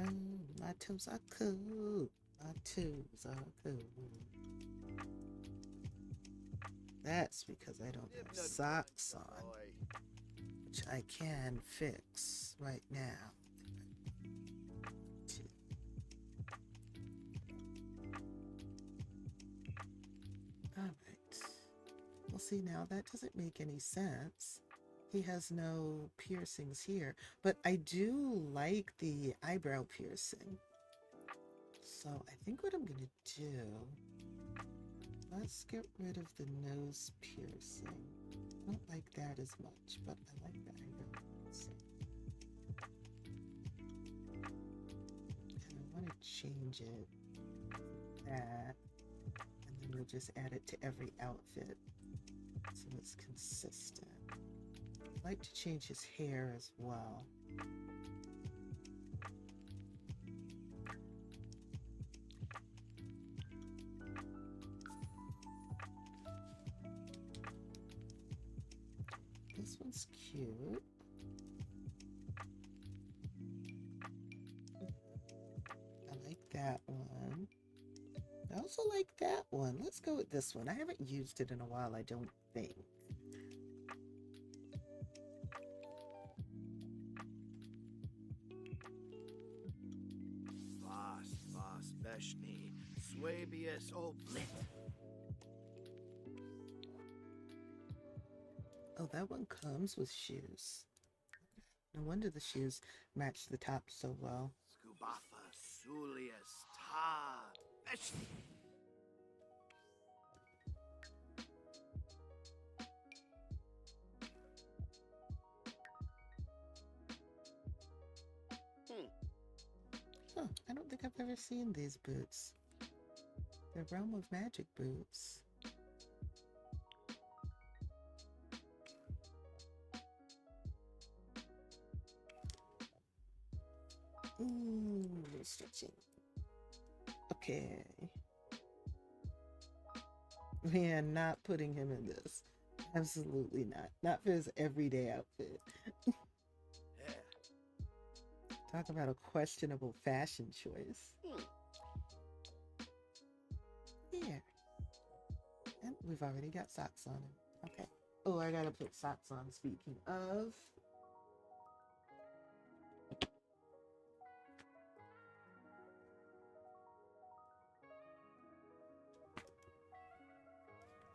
Oh, my toes are cool. My toes are cool. That's because I don't have socks on, which I can fix right now. Alright. Well, see, now that doesn't make any sense. He has no piercings here, but I do like the eyebrow piercing. So I think what I'm gonna do, let's get rid of the nose piercing. I don't like that as much, but I like the eyebrow piercing. And I want to change it. That. And then we'll just add it to every outfit so it's consistent. I'd like to change his hair as well. This one's cute. I like that one. I also like that one. Let's go with this one. I haven't used it in a while, I don't think. Vas beshni, swabius oblit. Oh, that one comes with shoes. No wonder the shoes match the top so well. Scubafa sulius ta beshni. Huh, I don't think I've ever seen these boots. They're Realm of Magic boots. Stretching. Okay. We are not putting him in this. Absolutely not. Not for his everyday outfit. Yeah. Talk about a questionable fashion choice. Here. And we've already got socks on him. Okay. Oh, I gotta put socks on, speaking of.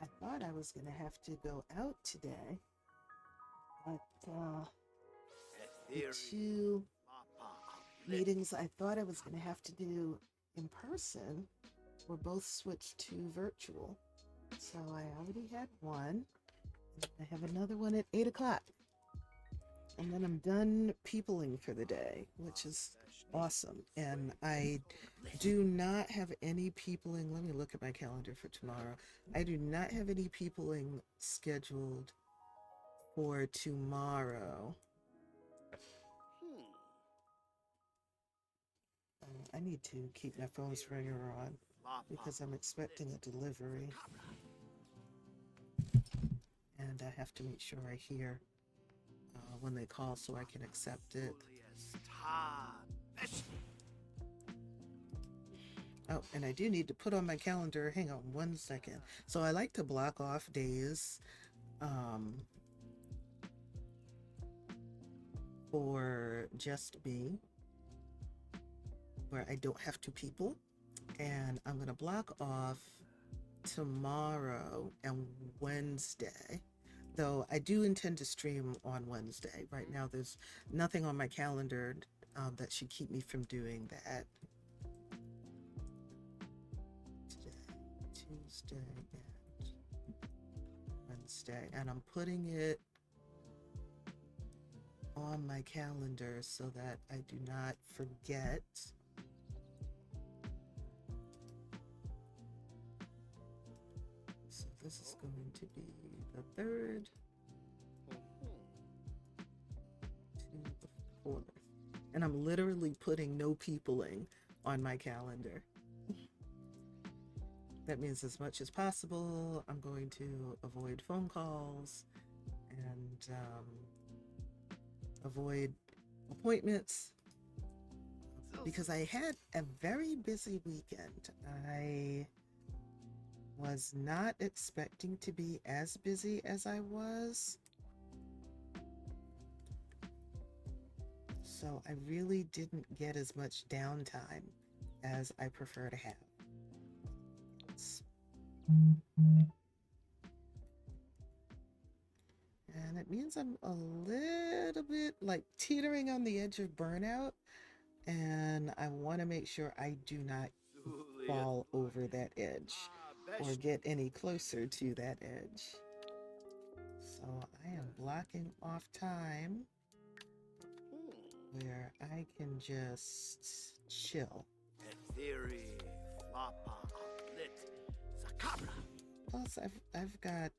I thought I was gonna have to go out today, but the two meetings I thought I was gonna have to do in person were both switched to virtual. So I already had one. I have another one at 8 o'clock. And then I'm done peopling for the day, which is awesome. And I do not have any peopling. Let me look at my calendar for tomorrow. I do not have any peopling scheduled for tomorrow. I need to keep my phone's ringer on because I'm expecting a delivery. And I have to make sure I hear when they call so I can accept it. Oh, and I do need to put on my calendar. Hang on one second. So I like to block off days for just me, where I don't have two people. And I'm going to block off tomorrow and Wednesday. Though I do intend to stream on Wednesday. Right now, there's nothing on my calendar that should keep me from doing that. Today, Tuesday, and Wednesday. And I'm putting it on my calendar so that I do not forget. So this is going to be the 3rd to the 4th. And I'm literally putting no peopling on my calendar. That means as much as possible, I'm going to avoid phone calls and avoid appointments because I had a very busy weekend. I was not expecting to be as busy as I was. So I really didn't get as much downtime as I prefer to have. And it means I'm a little bit like teetering on the edge of burnout. And I want to make sure I do not fall over that edge or get any closer to that edge. So I am blocking off time where I can just chill Etheri, Floppa, Lit, Sakabra. Plus, I've got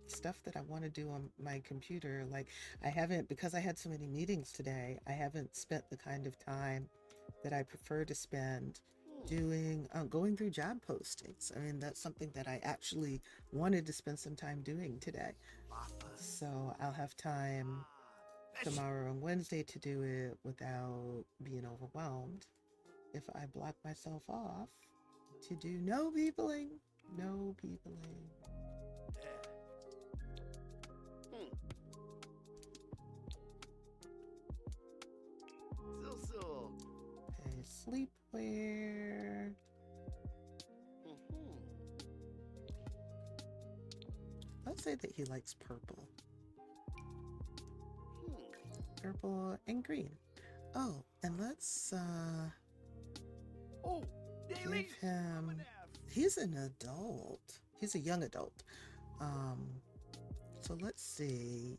stuff that I want to do on my computer. Like I haven't, because I had so many meetings today, I haven't spent the kind of time that I prefer to spend doing going through job postings. I mean, that's something that I actually wanted to spend some time doing today. So I'll have time tomorrow and Wednesday to do it without being overwhelmed if I block myself off to do no peopling. No peopling. So. Okay, sleepwear. Let's say that he likes purple. Purple and green. Oh, and let's Oh, give him, he's an adult. He's a young adult. So let's see.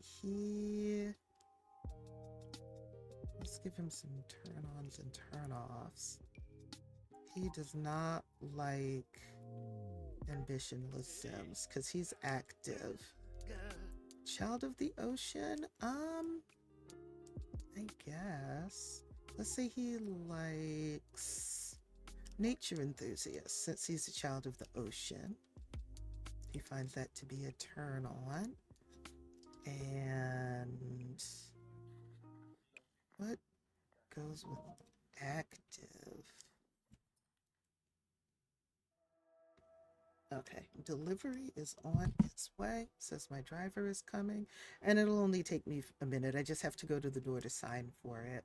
Let's give him some turn-ons and turn-offs. He does not like ambitionless Sims because he's active. Child of the ocean? I guess. Let's say he likes nature enthusiast since he's a child of the ocean. He finds that to be a turn on. And what goes with active? Okay, delivery is on its way. Says my driver is coming, and it'll only take me a minute. I just have to go to the door to sign for it.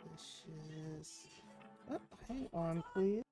Dishes. Oh, hang on, please.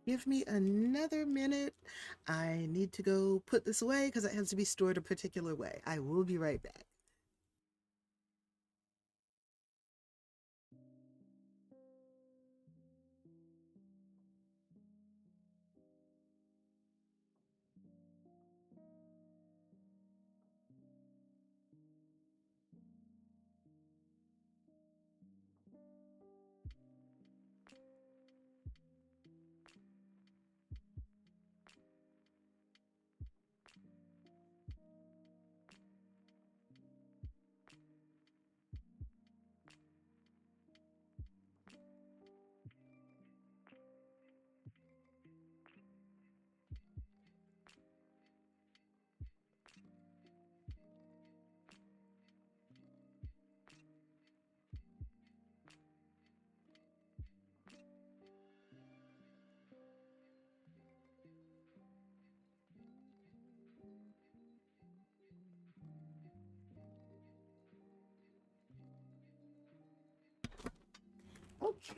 Give me another minute. I need to go put this away because it has to be stored a particular way. I will be right back.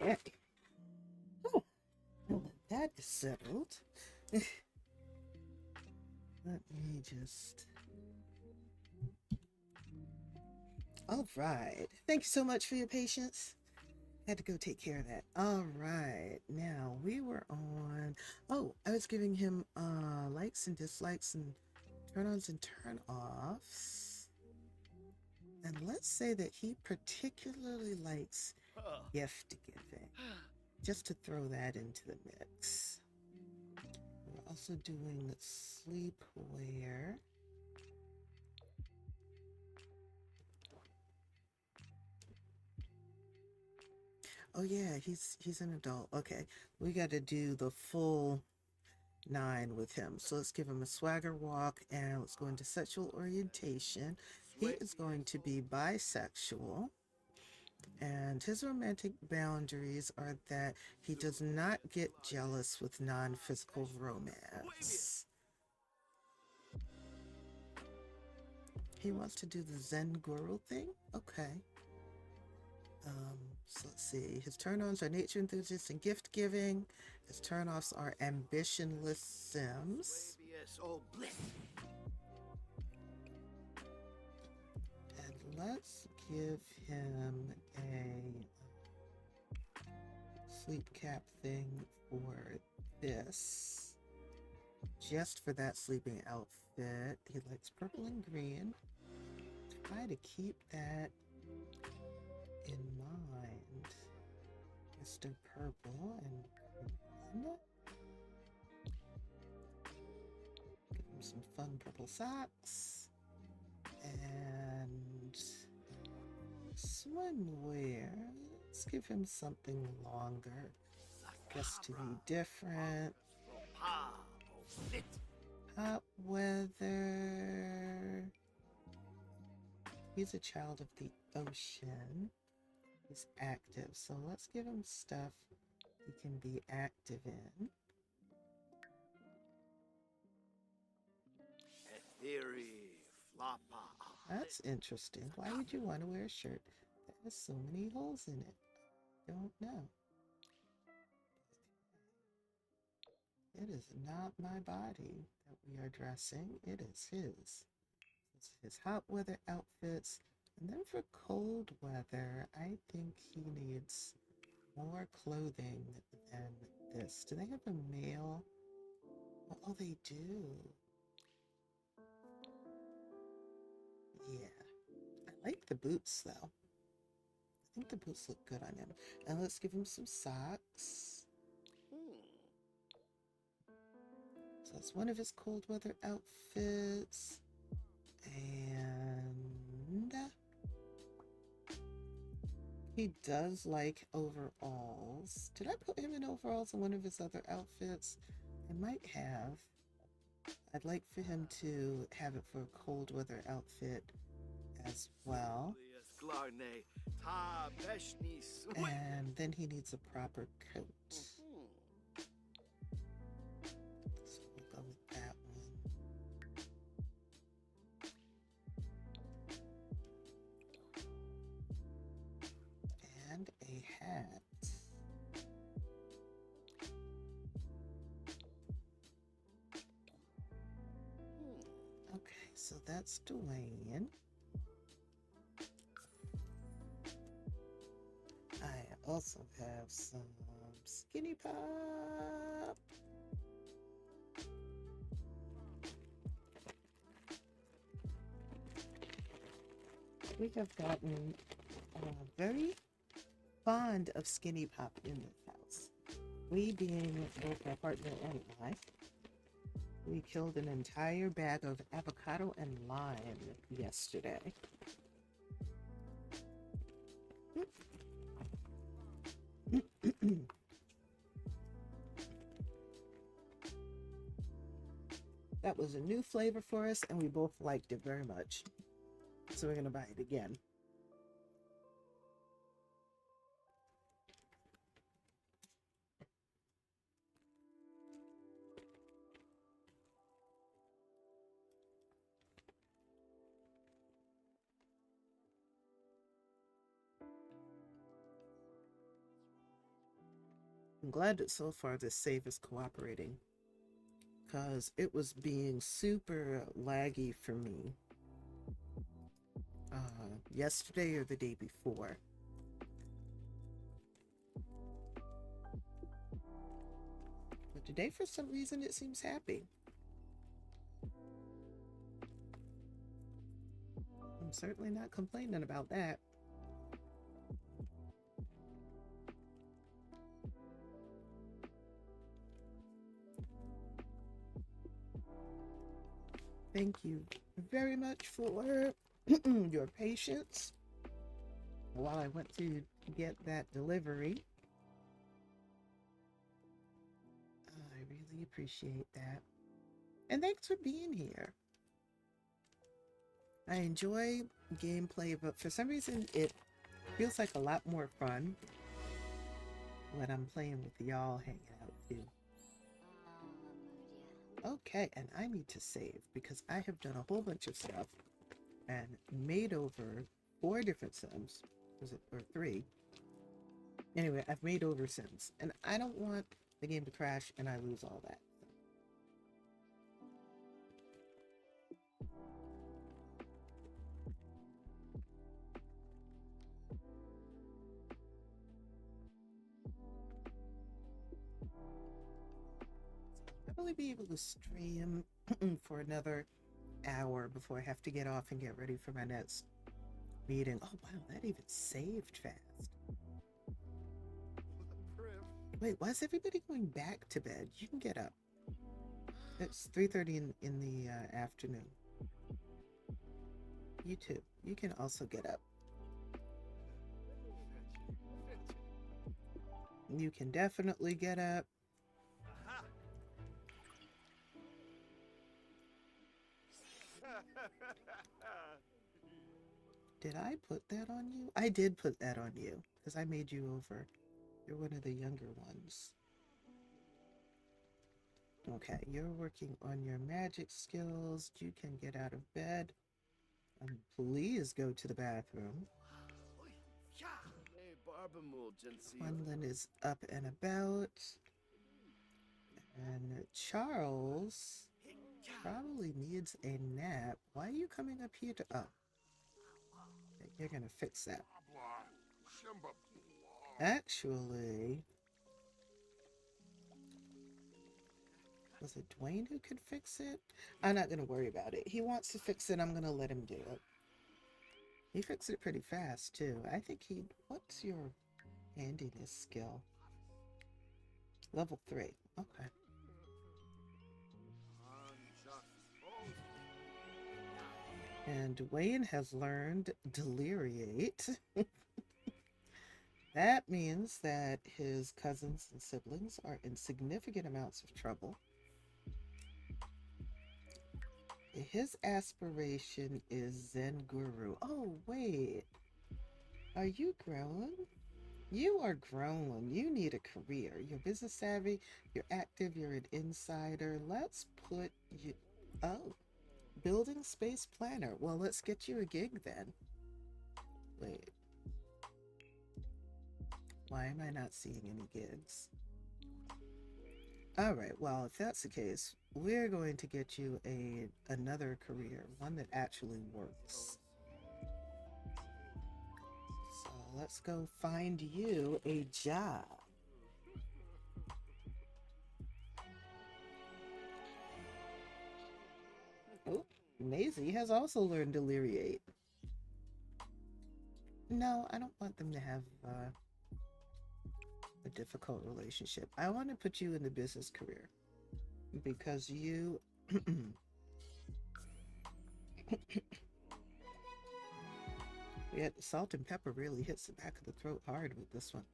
Okay. Oh, now that is settled. Let me just. All right. Thank you so much for your patience. Had to go take care of that. All right. Now we were on. Oh, I was giving him likes and dislikes and turn-ons and turn-offs. And let's say that he particularly likes gift giving. Just to throw that into the mix. We're also doing sleepwear. Oh yeah, he's an adult. Okay, we got to do the full 9 with him. So let's give him a swagger walk and let's go into sexual orientation. He is going to be bisexual. And his romantic boundaries are that he does not get jealous with non-physical romance. He wants to do the Zen guru thing? Okay. So let's see. His turn-ons are nature enthusiasts and gift giving. His turn-offs are ambitionless Sims. And let's give him a sleep cap thing for this. Just for that sleeping outfit. He likes purple and green. Try to keep that in mind. Mr. Purple and green. Give him some fun purple socks. And swimwear. Let's give him something longer. Just to be different. Hot weather. He's a child of the ocean. He's active, so let's give him stuff he can be active in. That's interesting. Why would you want to wear a shirt that has so many holes in it? Don't know. It is not my body that we are dressing. It is his. It's his hot weather outfits. And then for cold weather, I think he needs more clothing than this. Do they have a male? Oh, they do. Yeah. I like the boots, though. I think the boots look good on him. And let's give him some socks. So that's one of his cold weather outfits. And he does like overalls. Did I put him in overalls in one of his other outfits? I might have. I'd like for him to have it for a cold weather outfit as well. And then he needs a proper coat. So we'll go with that one. And a hat. So that's Dwayne. I also have some Skinny Pop. We have gotten very fond of Skinny Pop in this house. We being both my partner and I, we killed an entire bag of avocado and lime yesterday. That was a new flavor for us, and we both liked it very much. So we're going to buy it again. I'm glad that so far this save is cooperating, because it was being super laggy for me yesterday or the day before. But today, for some reason, it seems happy. I'm certainly not complaining about that. Thank you very much for your patience while I went to get that delivery. I really appreciate that. And thanks for being here. I enjoy gameplay, but for some reason it feels like a lot more fun when I'm playing with y'all hanging out too. Okay, and I need to save because I have done a whole bunch of stuff and made over 4 different sims. Was it, or 3? Anyway, I've made over sims, and I don't want the game to crash and I lose all that. I'll probably be able to stream for another hour before I have to get off and get ready for my next meeting. Oh wow, that even saved fast. Wait, why is everybody going back to bed? You can get up. It's 3:30 in the afternoon. You too. You can also get up. You can definitely get up. Did I put that on you? I did put that on you because I made you over. You're one of the younger ones. Okay, you're working on your magic skills. You can get out of bed. And please go to the bathroom. Quinlan is up and about. And Charles probably needs a nap. Why are you coming up here to... Oh. You're gonna fix that. Actually... Was it Dwayne who could fix it? I'm not gonna worry about it. He wants to fix it, I'm gonna let him do it. He fixed it pretty fast, too. I think he... What's your handiness skill? Level 3. Okay. And Dwayne has learned Deliriate. That means that his cousins and siblings are in significant amounts of trouble. His aspiration is Zen Guru. Oh, wait. Are you grown? You are grown. You need a career. You're business savvy. You're active. You're an insider. Let's put you... Oh. Building space planner. Well, let's get you a gig then. Wait. Why am I not seeing any gigs? All right, well, if that's the case, we're going to get you another career, one that actually works. So let's go find you a job. Oh, Maisie has also learned to deliriate. No, I don't want them to have a difficult relationship. I want to put you in the business career because you yeah, salt and pepper really hits the back of the throat hard with this one.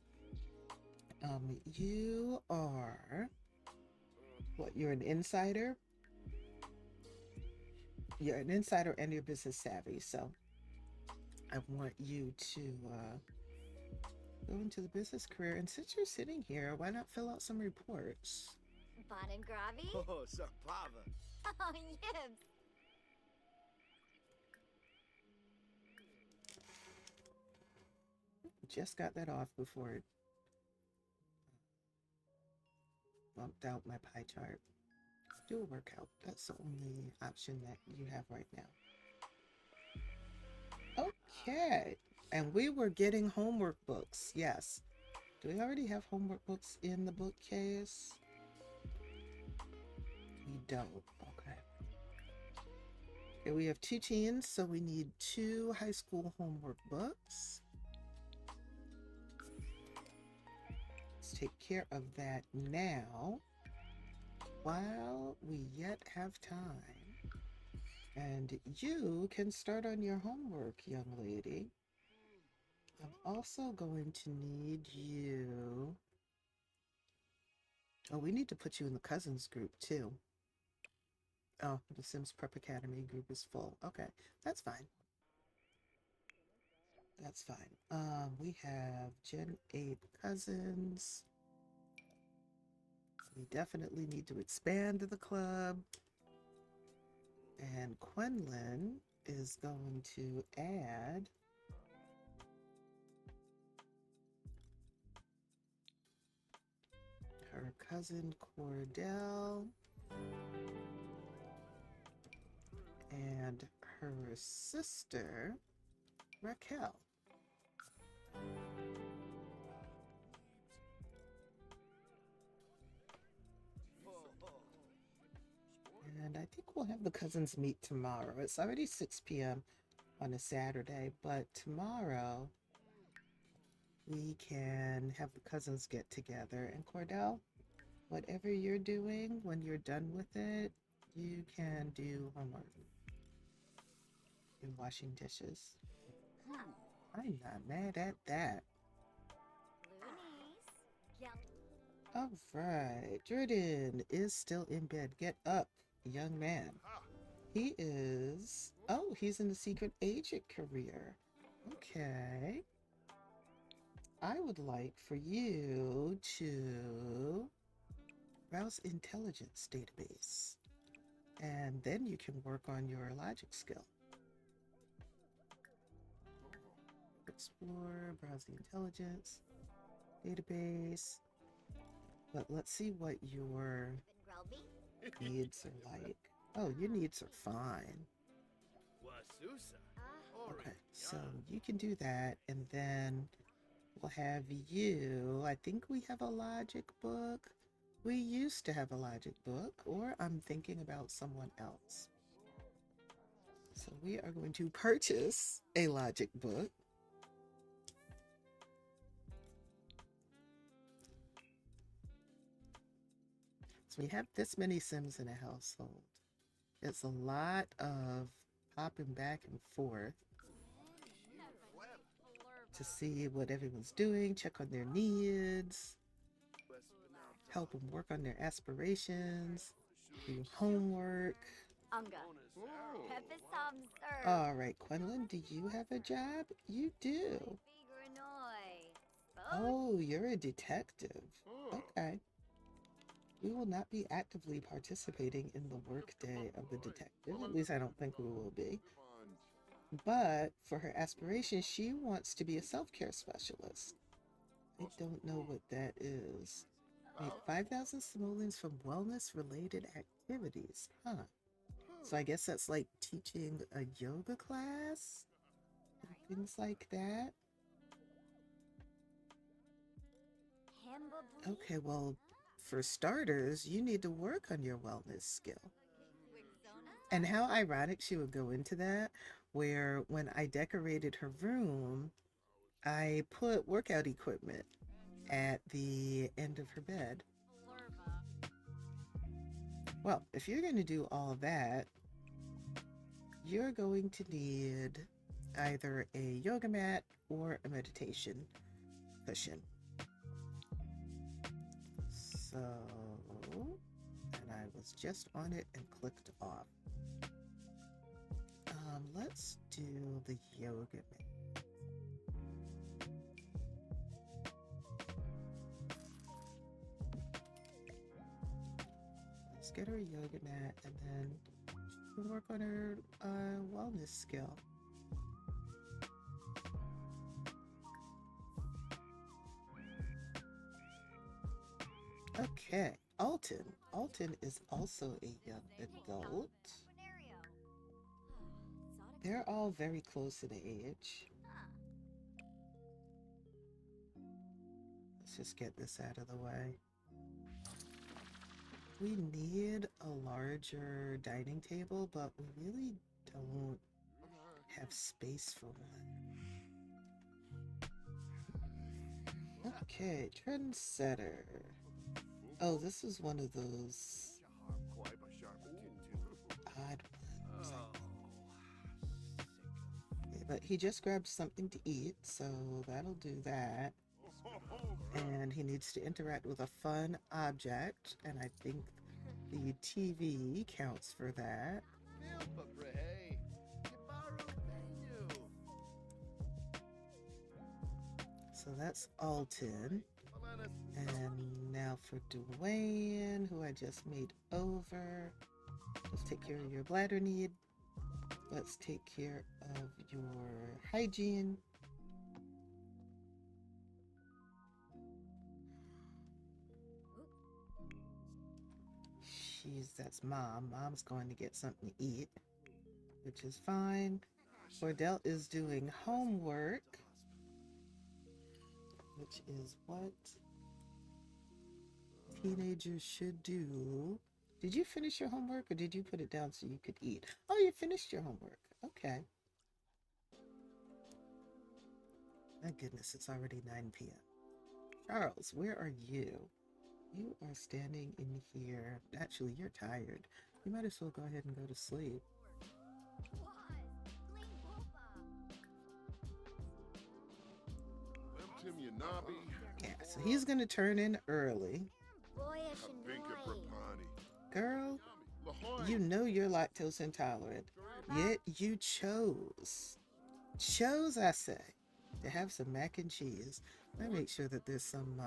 You are what? You're an insider. You're an insider and you're business savvy. So I want you to go into the business career. And since you're sitting here, why not fill out some reports? Bon and Gravi? Oh, Sarpava. Oh, yibs. Just got that off before it bumped out my pie chart. Do a workout. That's the only option that you have right now. Okay. And we were getting homework books. Yes. Do we already have homework books in the bookcase? We don't. Okay. Okay, we have 2 teens, so we need 2 high school homework books. Let's take care of that now while we yet have time. And you can start on your homework, young lady. I'm also going to need you. Oh, we need to put you in the cousins group too. Oh, the Sims Prep Academy group is full. Okay, that's fine. That's fine. We have Gen 8 cousins. We definitely need to expand the club. And Quenlin is going to add her cousin Cordell and her sister Raquel. And I think we'll have the cousins meet tomorrow. It's already 6 p.m. on a Saturday, but tomorrow we can have the cousins get together. And Cordell, whatever you're doing, when you're done with it, you can do homework. You're washing dishes. I'm not mad at that. Loonies. Yum. All right, Jordan is still in bed. Get up, young man. He is... Oh, he's in the secret agent career. Okay. I would like for you to browse intelligence database. And then you can work on your logic skill. Explore, browse the intelligence database. But let's see what your needs are like. Oh, your needs are fine. Wasusa. Okay, so you can do that, and then we'll have you. I think we have a logic book. We used to have a logic book, or I'm thinking about someone else. So we are going to purchase a logic book. So we have this many Sims in a household. It's a lot of popping back and forth to see what everyone's doing, check on their needs, help them work on their aspirations, do homework. Unga. Pepisam sir. All right, Quenlin, do you have a job? You do. Oh, you're a detective. Okay. We will not be actively participating in the workday of the detective. At least I don't think we will be. But for her aspiration, she wants to be a self-care specialist. I don't know what that is. Wait, 5,000 simoleons from wellness-related activities. Huh. So I guess that's like teaching a yoga class and things like that. Okay, well, for starters, you need to work on your wellness skill. And how ironic she would go into that, where when I decorated her room, I put workout equipment at the end of her bed. Well, if you're going to do all that, you're going to need either a yoga mat or a meditation cushion. So, and I was just on it and clicked off. Let's do the yoga mat. Let's get her a yoga mat and then we'll work on her wellness skill. Okay, Alton. Alton is also a young adult. They're all very close in age. Let's just get this out of the way. We need a larger dining table, but we really don't have space for one. Okay, trendsetter. Oh, this is one of those odd ones. Okay, but he just grabbed something to eat, so that'll do that. And he needs to interact with a fun object, and I think the TV counts for that. So that's Alton. And now for Dwayne, who I just made over. Let's take care of your bladder need. Let's take care of your hygiene. That's Mom. Mom's going to get something to eat, which is fine. Cordell is doing homework, which is what teenagers should do. Did you finish your homework or did you put it down so you could eat? Oh, you finished your homework. Okay. My goodness, it's already 9 p.m. Charles, where are you? You are standing in here. Actually, you're tired. You might as well go ahead and go to sleep. Yeah, so he's going to turn in early. Girl, you know you're lactose intolerant, yet you chose, I say, to have some mac and cheese. Let me make sure that there's some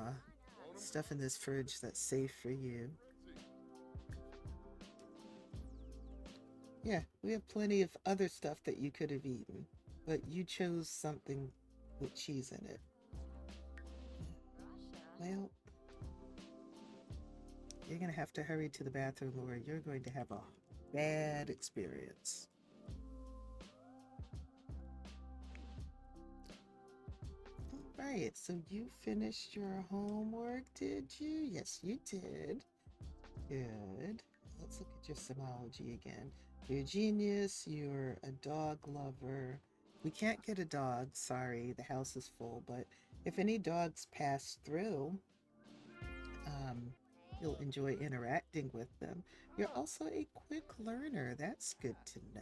stuff in this fridge that's safe for you. Yeah, we have plenty of other stuff that you could have eaten, but you chose something with cheese in it. Well, you're going to have to hurry to the bathroom or you're going to have a bad experience. All right, so you finished your homework, did you? Yes, you did. Good. Let's look at your symbology again. You're a genius. You're a dog lover. We can't get a dog. Sorry, the house is full. But if any dogs pass through, you'll enjoy interacting with them. You're also a quick learner. That's good to know.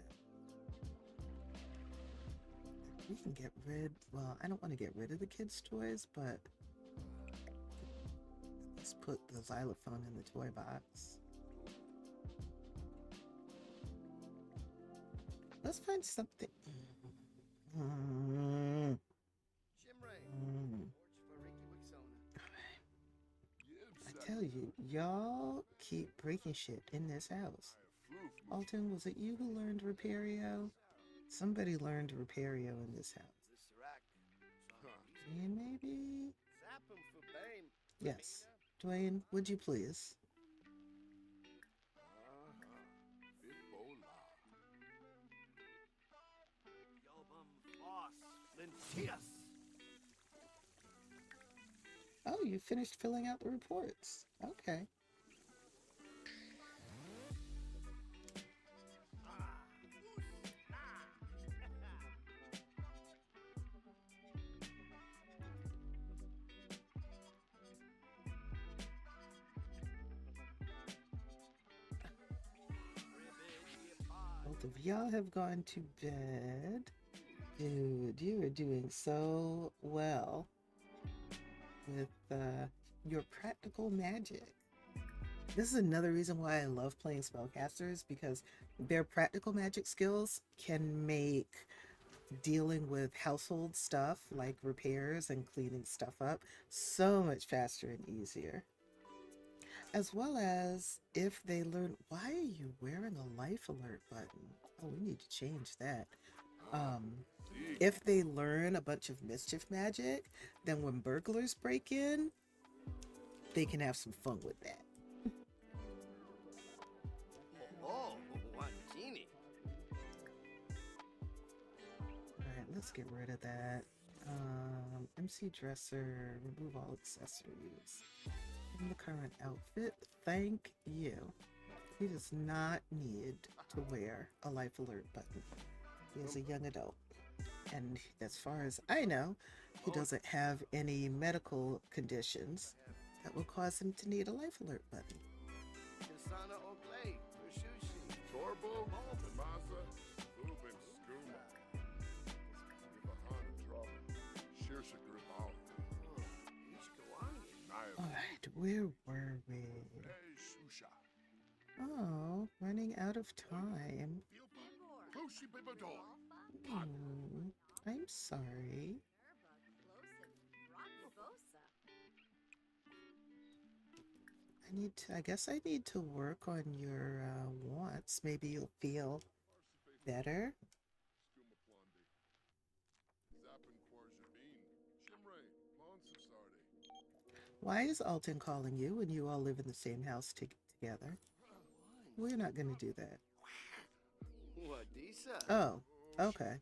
We can get rid, well, I don't want to get rid of the kids' toys, but let's put the xylophone in the toy box. Let's find something. I tell you, y'all keep breaking shit in this house. Alton, was it you who learned Repario? Somebody learned Repario in this house. And maybe... Yes. Dwayne, would you please? Bipolar. Yobum Foss Lentias. Oh, you finished filling out the reports. Okay. Both of y'all have gone to bed. Dude, you are doing so well with your practical magic. This is another reason why I love playing spellcasters, because their practical magic skills can make dealing with household stuff like repairs and cleaning stuff up so much faster and easier. As well as if they learn, why are you wearing a life alert button? Oh, we need to change that. If they learn a bunch of mischief magic, then when burglars break in, they can have some fun with that. Oh, what genie? Alright, let's get rid of that. MC dresser, remove all accessories. In the current outfit, thank you. He does not need to wear a life alert button. He is a young adult. And as far as I know, he doesn't have any medical conditions that will cause him to need a life alert button. Kasana Oglay, Ushushi. Torbo, Masa, Lubin, Skuma. Ibahana, Drop, Shirsha, Gribal. Alright, where were we? Hey, Shusha. Oh, running out of time. Lucy Bibador. I'm sorry. I guess I need to work on your wants. Maybe you'll feel better. Why is Alton calling you when you all live in the same house together? We're not going to do that. Oh, okay.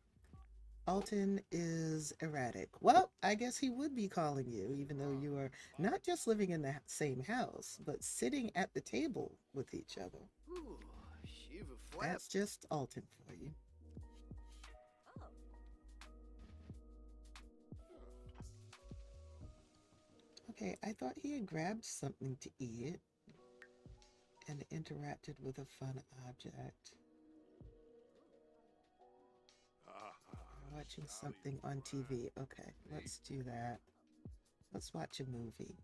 Alton is erratic. Well, I guess he would be calling you, even though you are not just living in the same house, but sitting at the table with each other. That's just Alton for you. Okay, I thought he had grabbed something to eat and interacted with a fun object. Watching something on TV. Okay, let's do that. Let's watch a movie.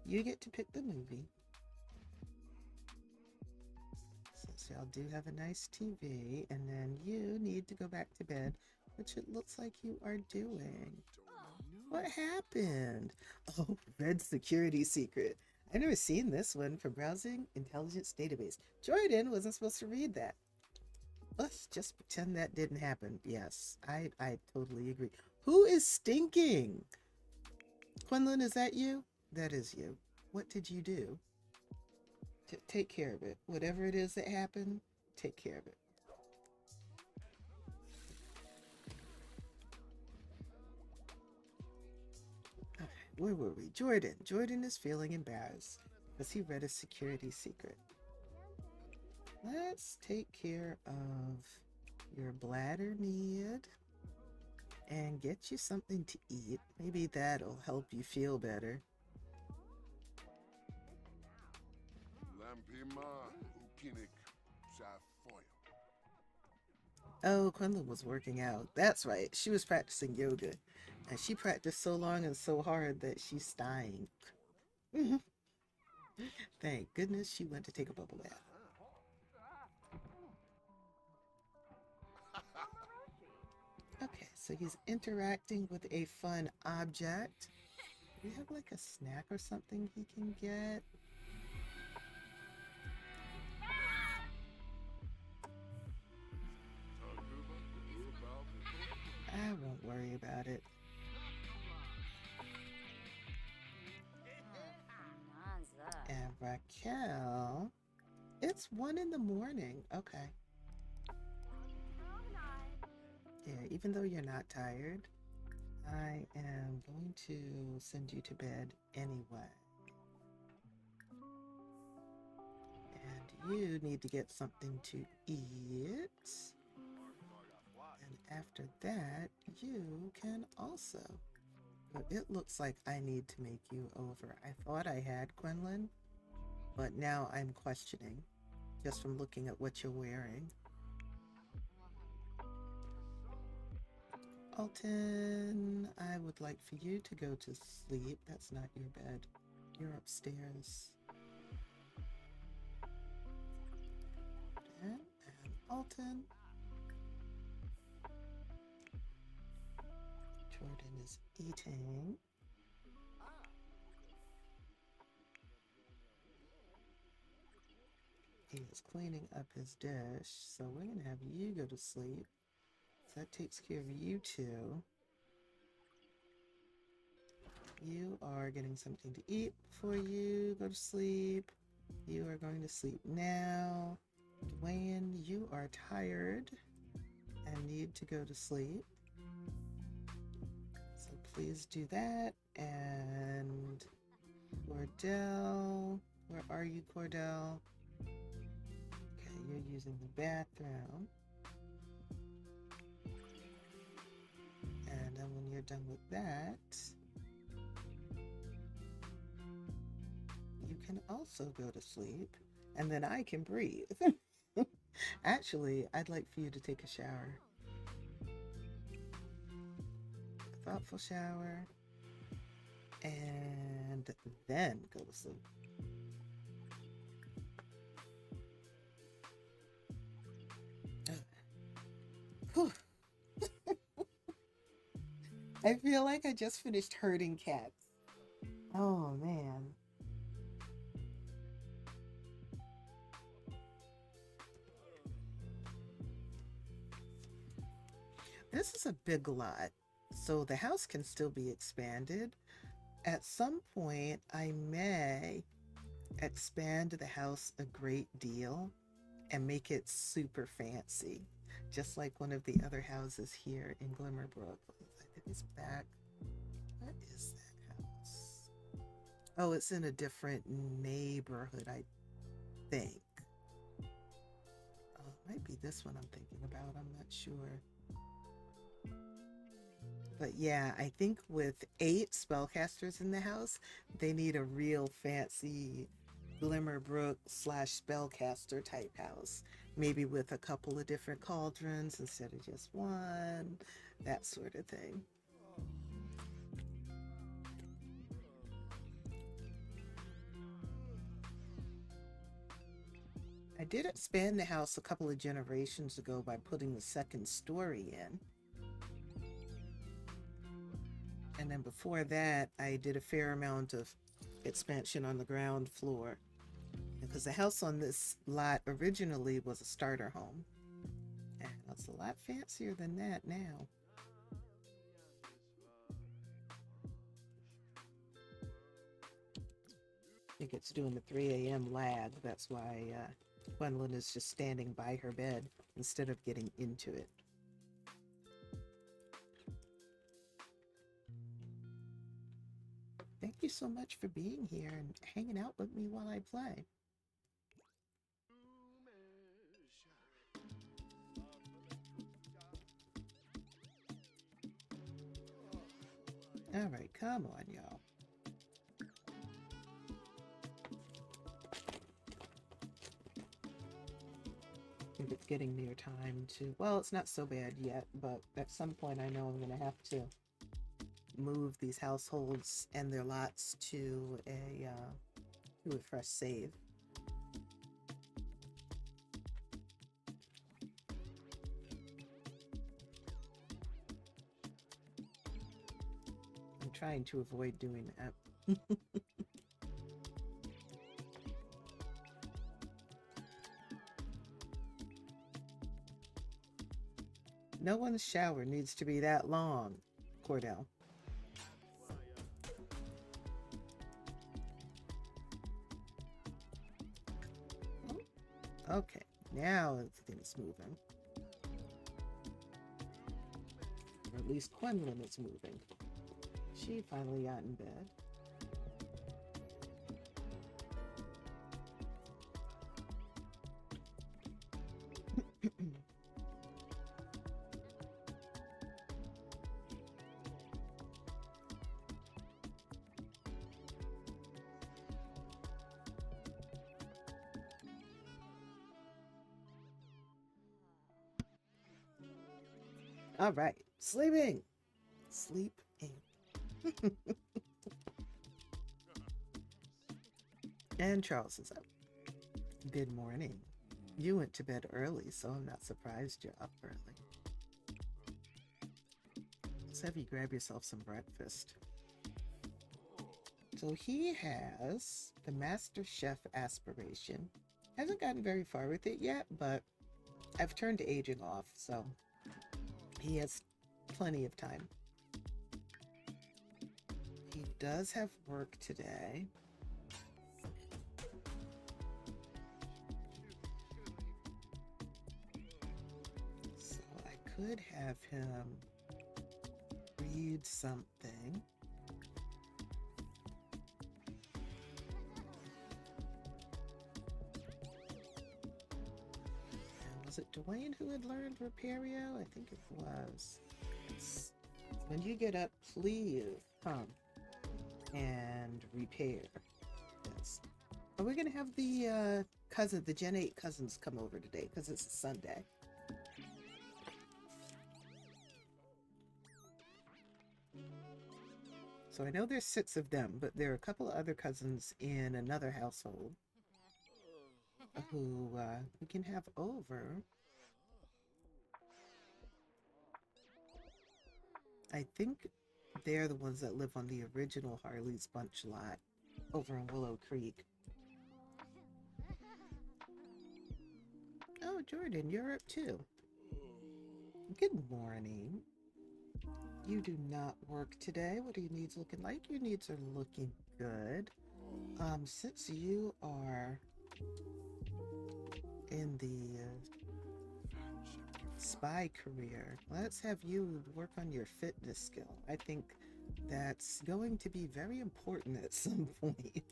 You get to pick the movie. Since y'all do have a nice TV, and then you need to go back to bed, which it looks like you are doing. What happened? Oh, red security secret. I've never seen this one for browsing intelligence database. Jordan wasn't supposed to read that. Let's just pretend that didn't happen. Yes, I totally agree. Who is stinking? Quinlan, is that you? That is you. What did you do? Take care of it. Whatever it is that happened, take care of it. Okay, where were we? Jordan. Jordan is feeling embarrassed because he read a security secret. Let's take care of your bladder need and get you something to eat. Maybe that'll help you feel better. Oh, Quinlan was working out. That's right. She was practicing yoga. And she practiced so long and so hard that she stank. Thank goodness she went to take a bubble bath. Okay, so he's interacting with a fun object. Do we have like a snack or something he can get? I won't worry about it. Raquel. It's 1 in the morning. Okay. Yeah, even though you're not tired, I am going to send you to bed anyway. And you need to get something to eat. And after that, you can also. But it looks like I need to make you over. I thought I had Quinlan, but now I'm questioning just from looking at what you're wearing. Alton, I would like for you to go to sleep. That's not your bed. You're upstairs. And Alton. Jordan is eating. He is cleaning up his dish, so we're going to have you go to sleep. So that takes care of you two. You are getting something to eat before you go to sleep. You are going to sleep now. Dwayne, you are tired and need to go to sleep. So please do that. And Cordell, where are you, Cordell? Okay, you're using the bathroom. And then when you're done with that, you can also go to sleep, and then I can breathe. Actually, I'd like for you to take a shower. A thoughtful shower, and then go to sleep. Whew. I feel like I just finished herding cats. Oh, man. This is a big lot, so the house can still be expanded. At some point, I may expand the house a great deal and make it super fancy, just like one of the other houses here in Glimmerbrook. I think it's back. What is that house? Oh, it's in a different neighborhood, I think. Oh, it might be this one I'm thinking about. I'm not sure. But yeah, I think with 8 spellcasters in the house, they need a real fancy Glimmerbrook / spellcaster type house. Maybe with a couple of different cauldrons instead of just one, that sort of thing. I did expand the house a couple of generations ago by putting the 2nd story in. And then before that, I did a fair amount of expansion on the ground floor. Because the house on this lot originally was a starter home. And it's a lot fancier than that now. I think it's doing the 3 a.m. lag. That's why Gwendolyn is just standing by her bed instead of getting into it. Thank you so much for being here and hanging out with me while I play. All right, come on, y'all. I think it's getting near time to, well, it's not so bad yet, but at some point I know I'm going to have to move these households and their lots to a fresh save. I'm trying to avoid doing that. No one's shower needs to be that long, Cordell. Okay, now everything's moving. Or at least Quenlin is moving. She finally got in bed. All right, sleeping. Sleep in. And Charles is up. Good morning. You went to bed early, so I'm not surprised you're up early. Let's have you grab yourself some breakfast. So he has the Master Chef aspiration. Hasn't gotten very far with it yet, but I've turned aging off, so he has plenty of time. He does have work today. So I could have him read something. Was it Dwayne who had learned Repario? I think it was. When you get up, please come and repair. Yes. Are we going to have the Gen 8 cousins come over today? Because it's a Sunday. So I know there's 6 of them, but there are a couple of other cousins in another household who we can have over. I think they're the ones that live on the original Harley's Bunch lot over in Willow Creek. Oh, Jordan, you're up too. Good morning. You do not work today. What are your needs looking like? Your needs are looking good. Since you are in the spy career, let's have you work on your fitness skill. I think that's going to be very important at some point.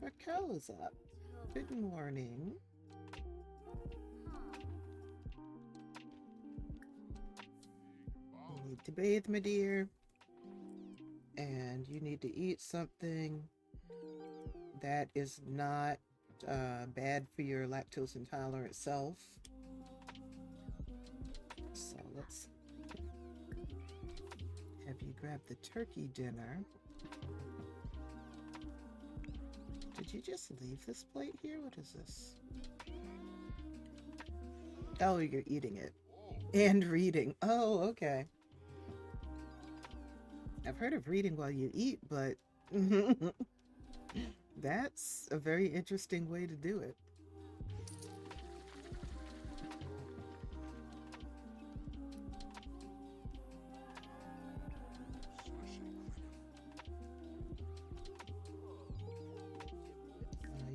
Raquel is up. Good morning. You need to bathe, my dear. And you need to eat something that is not bad for your lactose intolerant self. So let's have you grab the turkey dinner. Did you just leave this plate here? What is this? Oh, you're eating it. And reading. Oh, okay. I've heard of reading while you eat, but that's a very interesting way to do it.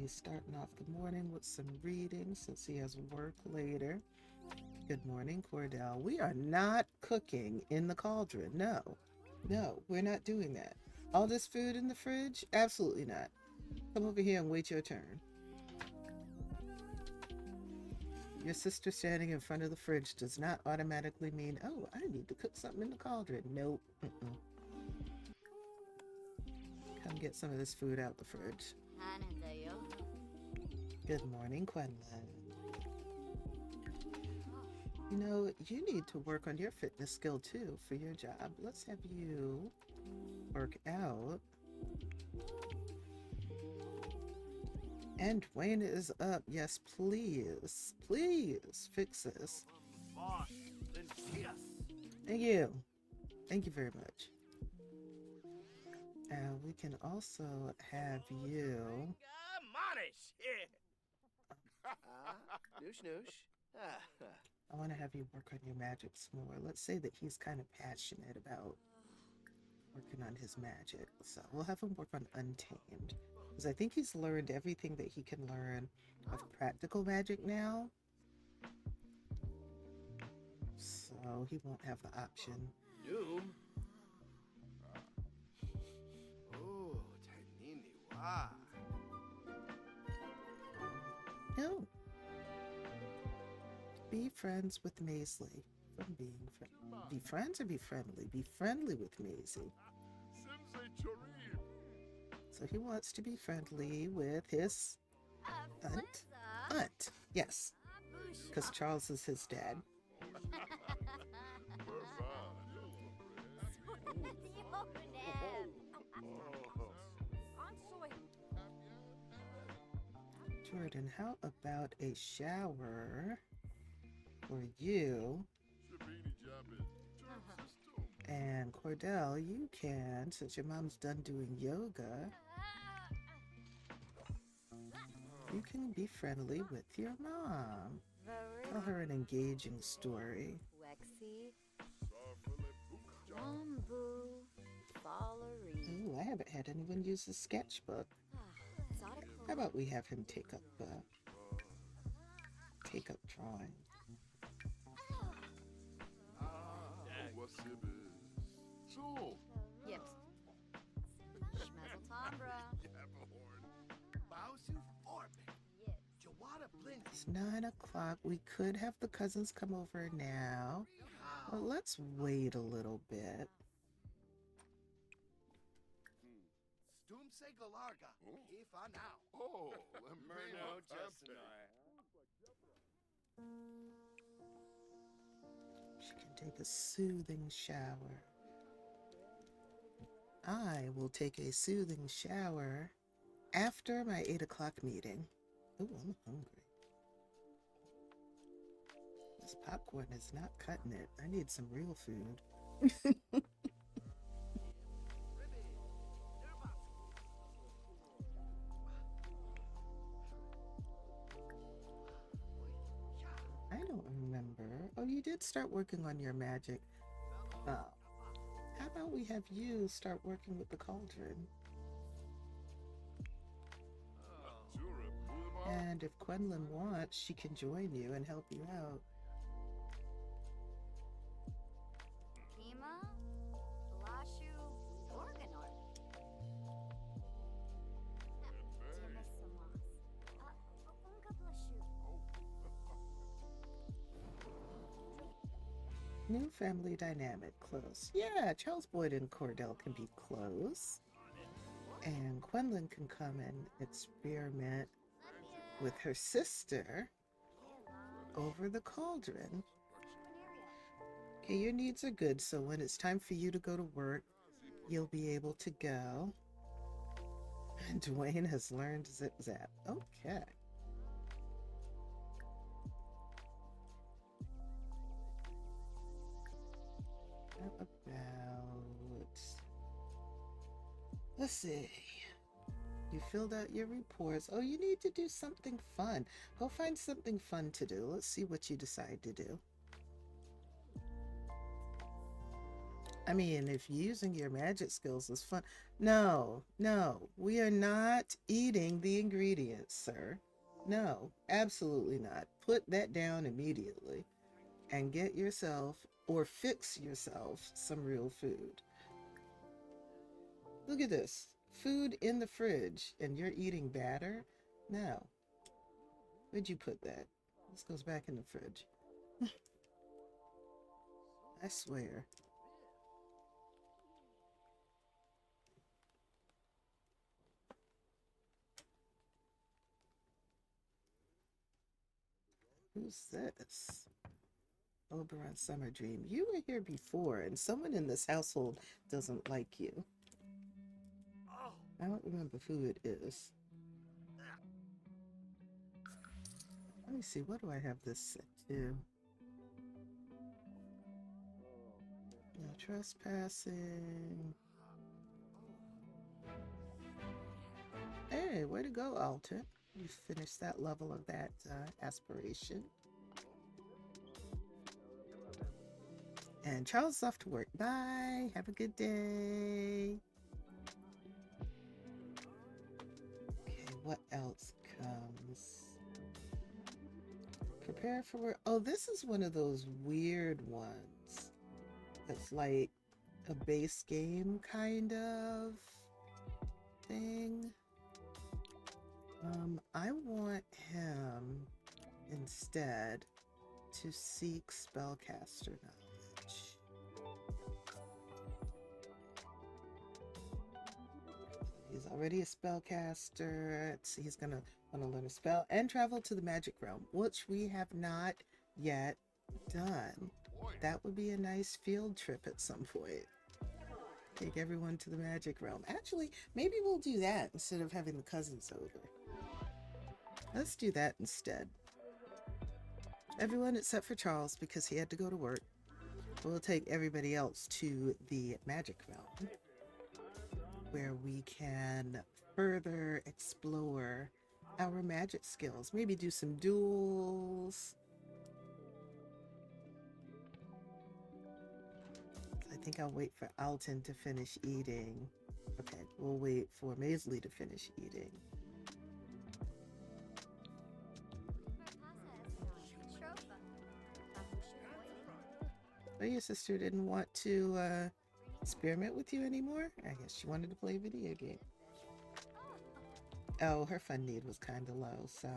He's starting off the morning with some reading since he has work later. Good morning, Cordell. We are not cooking in the cauldron. No, we're not doing that. All this food in the fridge? Absolutely not. Come over here and wait your turn. Your sister standing in front of the fridge does not automatically mean, oh, I need to cook something in the cauldron. Nope. Come get some of this food out the fridge. Good morning, Quenlin. You know, you need to work on your fitness skill too for your job. Let's have you work out. And Dwayne is up. Yes, please. Please fix this. Thank you. Thank you very much. We can also have you. Monish! Noosh noosh. I want to have you work on your magic some more. Let's say that he's kind of passionate about working on his magic. So we'll have him work on Untamed. Because I think he's learned everything that he can learn of practical magic now. So he won't have the option. Doom? Oh, Tanini, wow. No. Be friends with Maisley. From being be friends or be friendly? Be friendly with Maisie. Sensei Chorim. So he wants to be friendly with his aunt. Aunt, yes. Because Charles is his dad. Jordan, how about a shower for you? And Cordell, you can, since your mom's done doing yoga, you can be friendly with your mom. Tell her an engaging story. Ooh, I haven't had anyone use the sketchbook. How about we have him take up drawing? It's 9 o'clock. We could have the cousins come over now. Well, let's wait a little bit. Oh, Lemino She can take a soothing shower. I will take a soothing shower after my 8 o'clock meeting. Ooh, I'm hungry. This popcorn is not cutting it. I need some real food. I don't remember. Oh, you did start working on your magic. Oh. How about we have you start working with the cauldron? And if Quenlin wants, she can join you and help you out. New family dynamic, close. Yeah, Charles Boyd and Cordell can be close. And Quenlin can come and experiment with her sister over the cauldron. Okay, your needs are good, so when it's time for you to go to work, you'll be able to go. And Dwayne has learned Zip Zap. Okay. How about... Let's see. You filled out your reports. Oh, you need to do something fun. Go find something fun to do. Let's see what you decide to do. I mean, if using your magic skills is fun. No, we are not eating the ingredients, sir. No, absolutely not. Put that down immediately and get yourself or fix yourself some real food. Look at this. Food in the fridge and you're eating batter? No. Where'd you put that? This goes back in the fridge. I swear. Who's this? Oberon Summer Dream. You were here before, and someone in this household doesn't like you. I don't remember who it is. Let me see, what do I have this set to? No trespassing. Hey, way to go, Alton. You finished that level of that aspiration. And Charles is off to work. Bye. Have a good day. Okay, what else comes? Prepare for work. Oh, this is one of those weird ones. It's like a base game kind of thing. I want him instead to seek spellcaster knowledge. He's already a spellcaster. He's gonna want to learn a spell and travel to the magic realm, which we have not yet done. That would be a nice field trip at some point. Take everyone to the magic realm. Actually, maybe we'll do that instead of having the cousins over. Let's do that instead. Everyone except for Charles, because he had to go to work. We'll take everybody else to the magic realm, where we can further explore our magic skills. Maybe do some duels. I think I'll wait for Alton to finish eating. Okay, we'll wait for Maisley to finish eating. Oh, your sister didn't want to experiment with you anymore? I guess she wanted to play a video game. Oh, her fun need was kind of low, so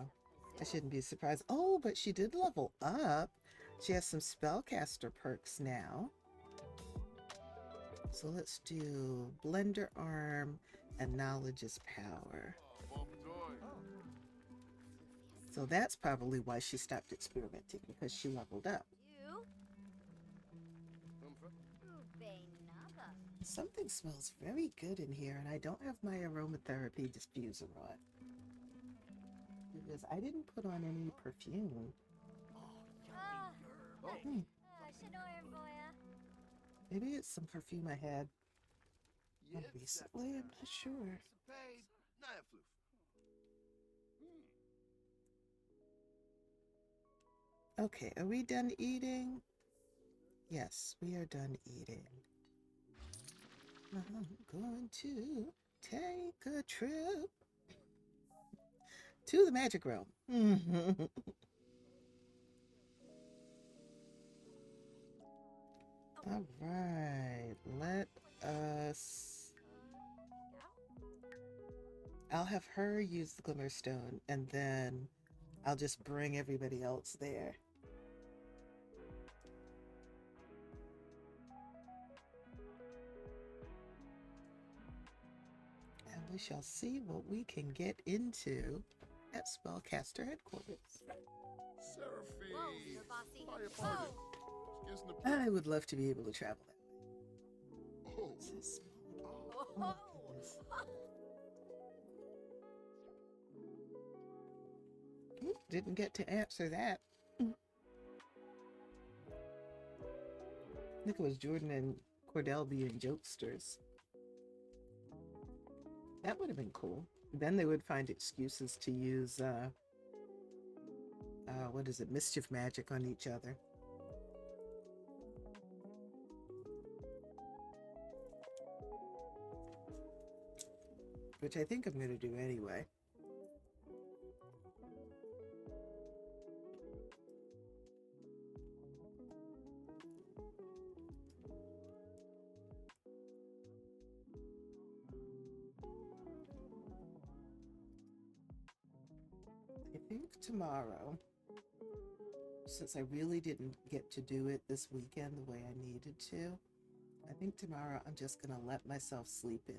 I shouldn't be surprised. Oh, but she did level up. She has some spellcaster perks now. So let's do Blender Arm and Knowledge is Power. So that's probably why she stopped experimenting, because she leveled up. Something smells very good in here, and I don't have my aromatherapy diffuser on. Because I didn't put on any perfume. Maybe it's some perfume I had recently, I'm not sure. Okay, are we done eating? Yes, we are done eating. I'm going to take a trip to the magic realm. All right, let us... I'll have her use the Glimmerstone, and then I'll just bring everybody else there. And we shall see what we can get into at Spellcaster Headquarters. I would love to be able to travel that way. Oh, goodness. Didn't get to answer that. I think it was Jordan and Cordell being jokesters. That would have been cool. Then they would find excuses to use, what is it, mischief magic on each other. Which I think I'm going to do anyway. I think tomorrow, since I really didn't get to do it this weekend the way I needed to, I think tomorrow I'm just going to let myself sleep in.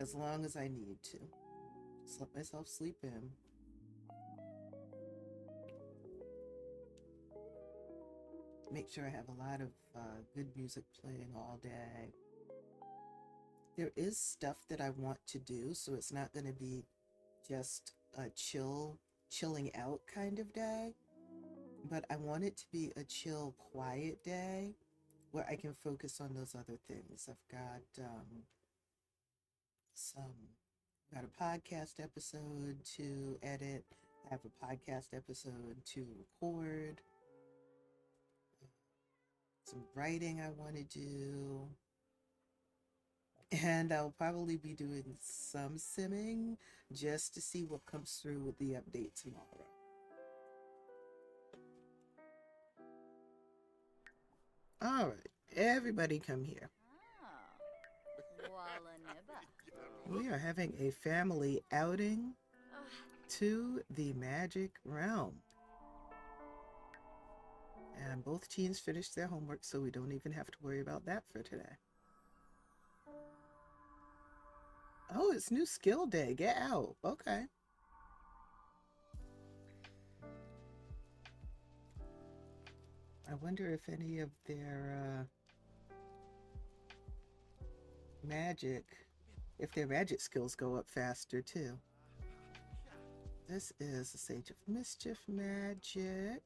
As long as I need to. Just let myself sleep in. Make sure I have a lot of good music playing all day. There is stuff that I want to do, so it's not going to be just a chilling out kind of day. But I want it to be a chill, quiet day where I can focus on those other things. I've got some Got a podcast episode to edit. I have a podcast episode to record. Some writing I want to do. And I'll probably be doing some simming just to see what comes through with the update tomorrow. All right, everybody come here. Walla nibba. We are having a family outing to the magic realm. And both teens finished their homework, so we don't even have to worry about that for today. Oh, it's new skill day. Get out. Okay. I wonder if any of their magic skills go up faster too. This is the Sage of Mischief magic.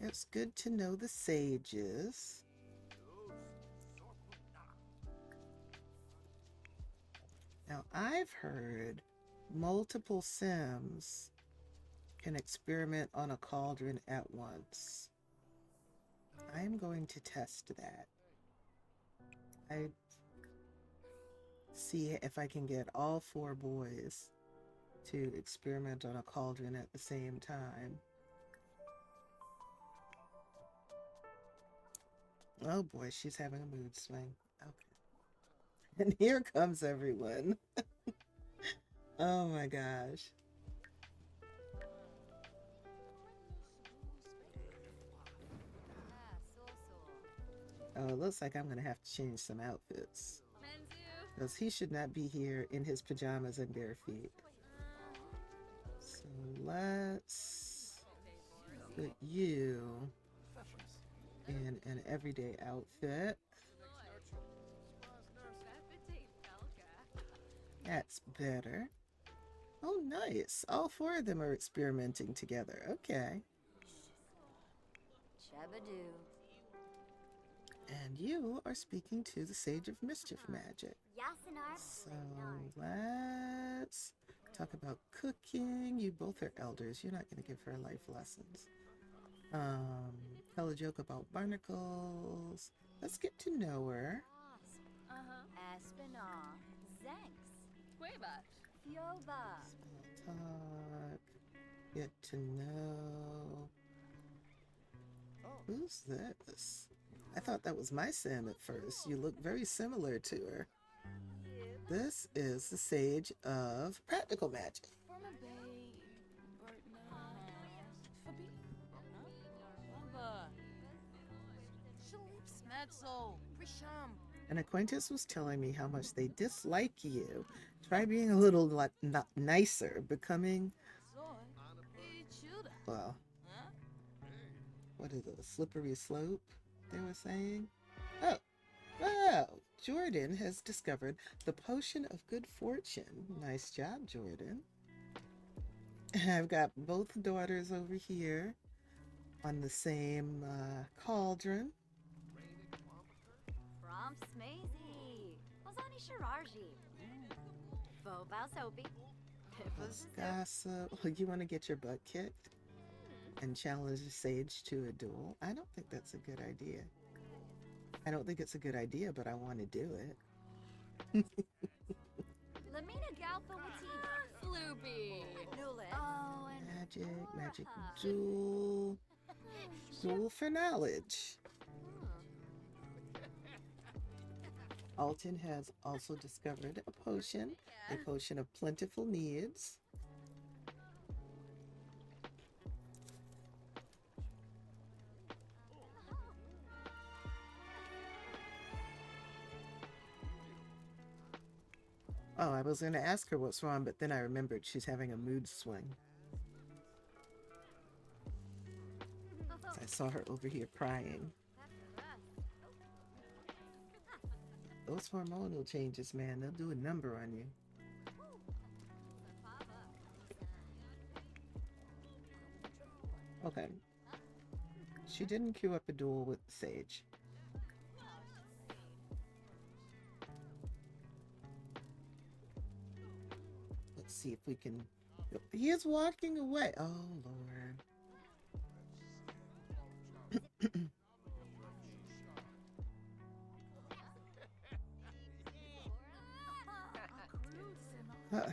It's good to know the sages. Now, I've heard multiple Sims can experiment on a cauldron at once. I'm going to test that. I see if I can get all 4 boys to experiment on a cauldron at the same time. Oh boy, she's having a mood swing. Okay. And here comes everyone. Oh my gosh. Oh, it looks like I'm gonna have to change some outfits. Because he should not be here in his pajamas and bare feet. So let's put you in an everyday outfit. That's better. Oh, nice. All 4 of them are experimenting together. Okay. Chabadoo. And you are speaking to the Sage of Mischief magic. Yasinar. So let's talk about cooking. You both are elders. You're not going to give her life lessons. Tell a joke about barnacles. Let's get to know her. Aspinall. Zanks. Quabat. Fioba. Small talk. Get to know. Who's this? I thought that was my Sim at first. You look very similar to her. This is the Sage of Practical Magic. An acquaintance was telling me how much they dislike you. Try being a little not nicer, becoming, well, what is it, a slippery slope, they were saying? Oh, wow, Jordan has discovered the potion of good fortune. Nice job, Jordan. I've got both daughters over here on the same cauldron. From Smazy. Wazani Shirarji. Bobal Soapy. Let's gossip. Oh, you want to get your butt kicked and challenge the Sage to a duel? I don't think that's a good idea. I don't think it's a good idea, but I want to do it. Lamina Galfa Watina. Floopy. Nulis. Oh, and Magic duel. Duel for knowledge. Alton has also discovered a potion of plentiful needs. Oh, I was going to ask her what's wrong, but then I remembered she's having a mood swing. I saw her over here crying. Those hormonal changes, man, they'll do a number on you. Okay. She didn't queue up a duel with Sage. see if we can. He is walking away. Oh, Lord.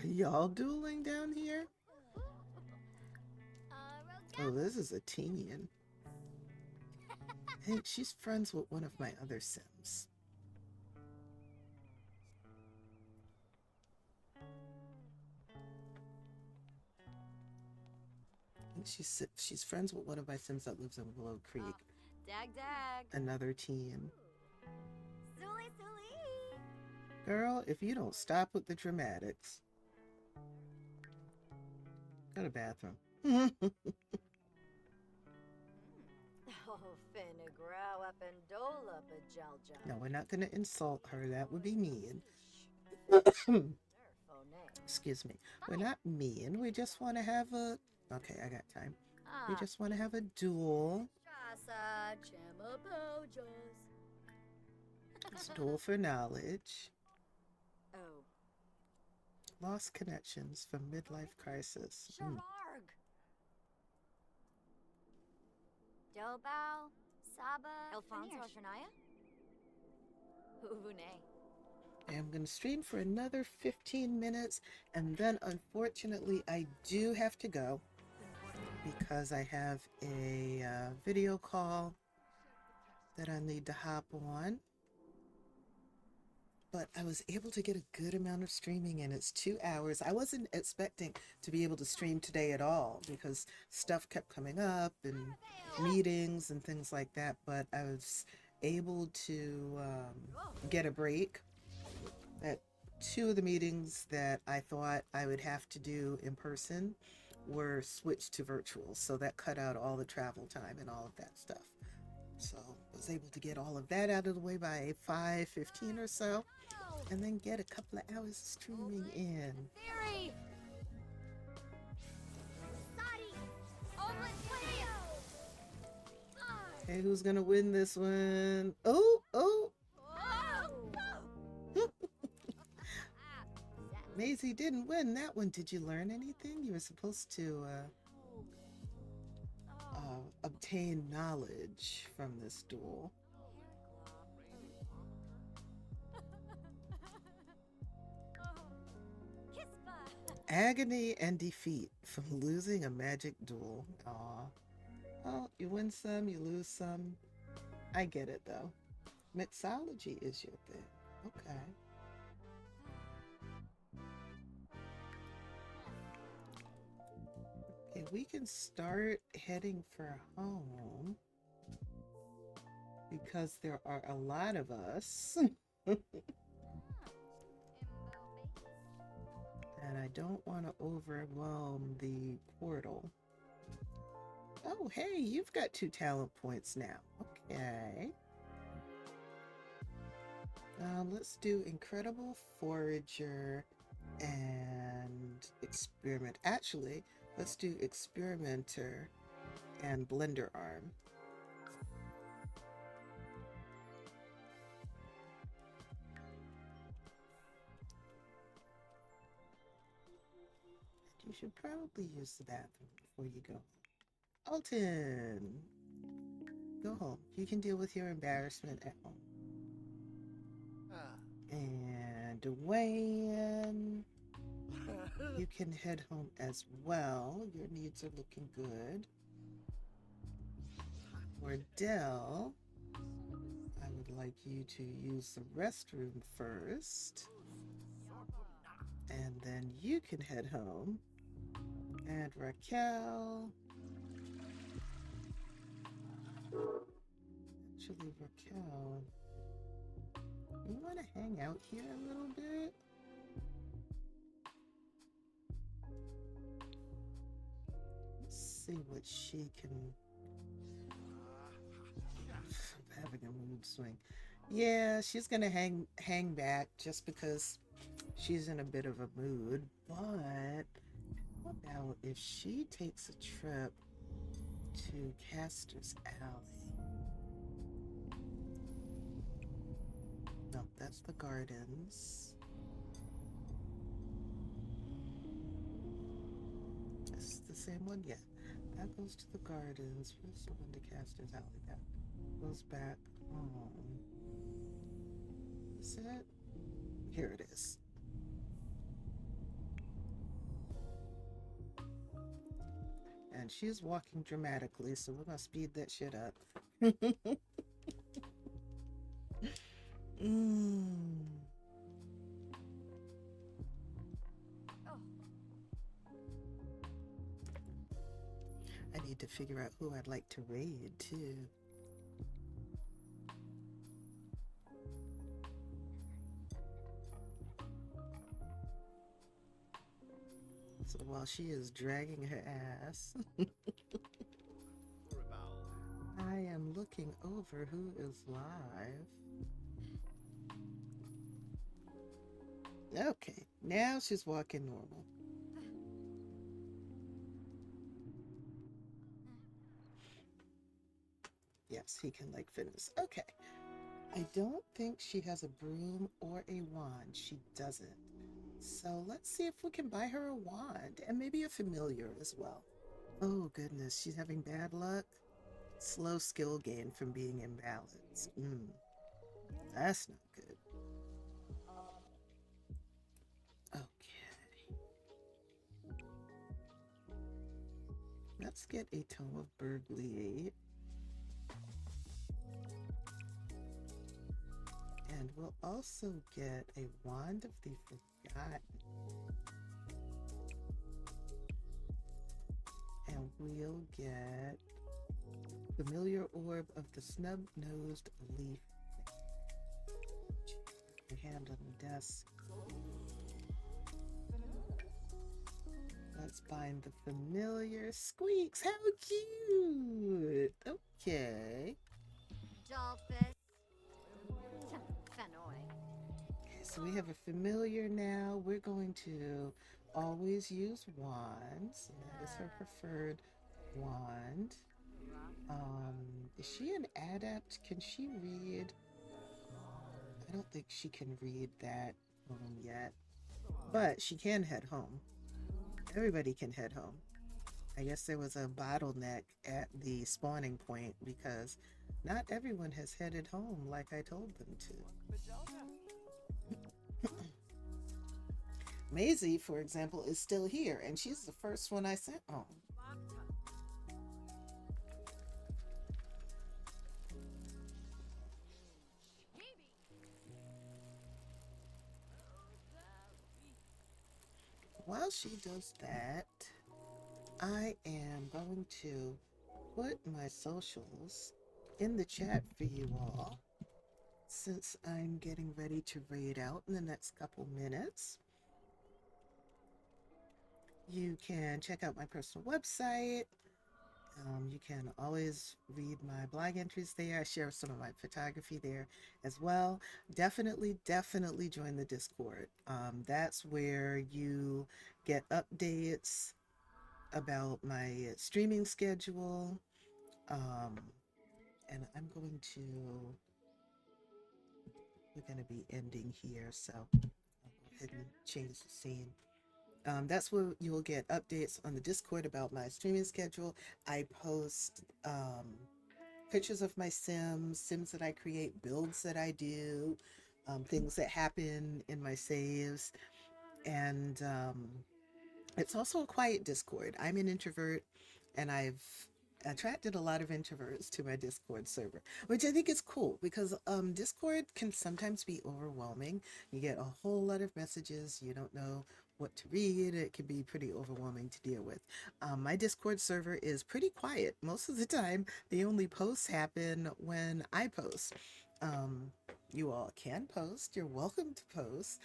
Y'all dueling down here? Oh, this is a teen. Hey, she's friends with one of my other Sims. She's friends with one of my Sims that lives in Willow Creek. Dag dag. Another teen. Suli suli. Girl, if you don't stop with the dramatics. Got a bathroom. Oh, finna grow up and dole up a jalja. No, we're not gonna insult her. That would be mean. Excuse me. We're not mean. We just want to have a... Okay, I got time. We just want to have a duel. It's a duel for knowledge. Oh. Lost connections from midlife crisis. Shararg. Dobao. Saba. Alfonso Shania. Uvune. I'm going to stream for another 15 minutes, and then unfortunately I do have to go because I have a video call that I need to hop on. But I was able to get a good amount of streaming in. It's 2 hours. I wasn't expecting to be able to stream today at all because stuff kept coming up and meetings and things like that, but I was able to get a break. That 2 of the meetings that I thought I would have to do in person were switched to virtual, so that cut out all the travel time and all of that stuff. So I was able to get all of that out of the way by 5:15 or so, and then get a couple of hours of streaming in. Theory. Hey, who's gonna win this one? Oh, oh! Maisie didn't win that one. Did you learn anything? You were supposed to obtain knowledge from this duel. Agony and defeat from losing a magic duel. Aw. Well, you win some, you lose some. I get it though. Mixology is your thing. Okay. Okay, we can start heading for home because there are a lot of us. And I don't want to overwhelm the portal. Oh, hey, you've got 2 talent points now. Okay. Let's do Incredible Forager and Experiment. Actually, let's do Experimenter and Blender Arm. You should probably use the bathroom before you go. Alton! Go home. You can deal with your embarrassment at home. And Dwayne, you can head home as well. Your needs are looking good. For Dell, I would like you to use the restroom first. And then you can head home. And Raquel. Actually, Raquel, you want to hang out here a little bit? Let's see what she can... I'm having a mood swing. Yeah, she's gonna hang back just because she's in a bit of a mood. But how about if she takes a trip to Caster's Alley? No, that's the gardens. same one? Yeah. That goes to the gardens. Where's the one to Caster's alley? That goes back home. Is it? Here it is. And she's walking dramatically, so we're gonna speed that shit up. mm. Oh, I need to figure out who I'd like to raid too. So while she is dragging her ass, I am looking over who is live. Okay, now she's walking normal. Yes, he can like fitness. Okay. I don't think she has a broom or a wand. She doesn't. So let's see if we can buy her a wand and maybe a familiar as well. Oh goodness, she's having bad luck. Slow skill gain from being imbalanced. That's not good. Okay. Let's get a Tome of Burgley. And we'll also get a Wand of the Forgotten. And we'll get Familiar Orb of the Snub-Nosed Leaf. Your hand on the desk. Let's find the familiar. Squeaks, how cute! Okay. Dollfist. Fenoi. Okay, so we have a familiar now. We're going to always use wands. That is her preferred wand. Is she an adept? Can she read? I don't think she can read that home yet. But she can head home. Everybody can head home. I guess there was a bottleneck at the spawning point because not everyone has headed home like I told them to. Maisie, for example, is still here, and she's the first one I sent home. While she does that, I am going to put my socials in the chat for you all since I'm getting ready to raid out in the next couple minutes. You can check out my personal website. You can always read my blog entries there. I share some of my photography there as well. Definitely join the Discord. That's where you get updates about my streaming schedule. And we're going to be ending here, so I'll go ahead and change the scene. That's where you'll get updates on the Discord about my streaming schedule. I post pictures of my sims that I create, builds that I do, things that happen in my saves. And it's also a quiet Discord. I'm an introvert, and I've attracted a lot of introverts to my Discord server, which I think is cool because Discord can sometimes be overwhelming. You get a whole lot of messages, you don't know what to read. It can be pretty overwhelming to deal with. My Discord server is pretty quiet. Most of the time, the only posts happen when I post. You all can post. You're welcome to post.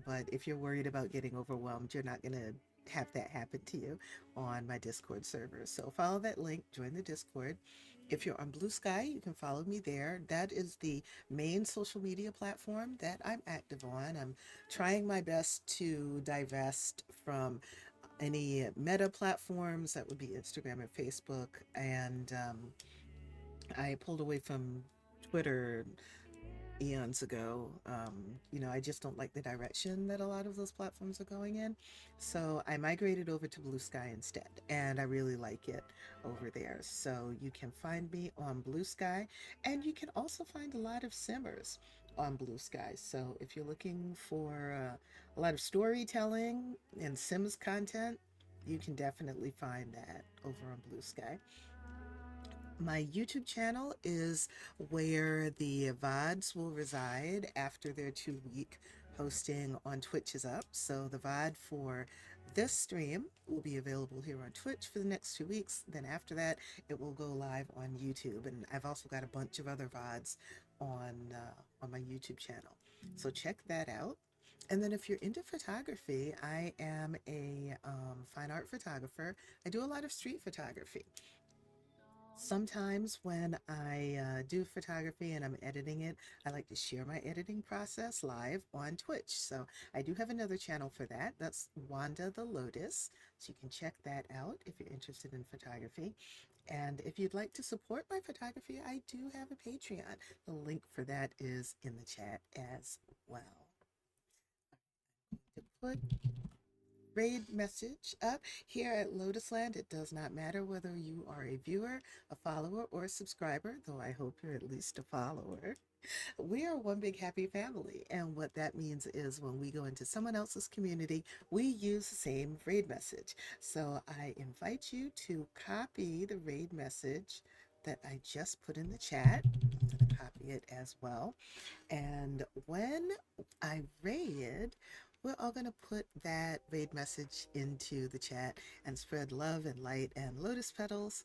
But if you're worried about getting overwhelmed, you're not going to have that happen to you on my Discord server. So follow that link, join the Discord. If you're on Blue Sky, you can follow me there. That is the main social media platform that I'm active on. I'm trying my best to divest from any meta platforms, that would be Instagram and Facebook. And I pulled away from Twitter eons ago. I just don't like the direction that a lot of those platforms are going in. So I migrated over to Blue Sky instead, and I really like it over there. So you can find me on Blue Sky, and you can also find a lot of simmers on Blue Sky. So if you're looking for a lot of storytelling and Sims content, you can definitely find that over on Blue Sky. My YouTube channel is where the VODs will reside after their 2 week hosting on Twitch is up. So the VOD for this stream will be available here on Twitch for the next 2 weeks. Then after that, it will go live on YouTube. And I've also got a bunch of other VODs on my YouTube channel. So check that out. And then if you're into photography, I am a fine art photographer. I do a lot of street photography. Sometimes when I do photography and I'm editing it, I like to share my editing process live on Twitch. So I do have another channel for that. That's Wanda the Lotus. So you can check that out if you're interested in photography. And if you'd like to support my photography, I do have a Patreon. The link for that is in the chat as well. To put raid message up here at Lotusland. It does not matter whether you are a viewer, a follower, or a subscriber, though I hope you're at least a follower. We are one big happy family, and what that means is when we go into someone else's community, we use the same raid message. So I invite you to copy the raid message that I just put in the chat. I'm going to copy it as well. And when I raid, we're all going to put that raid message into the chat and spread love and light and lotus petals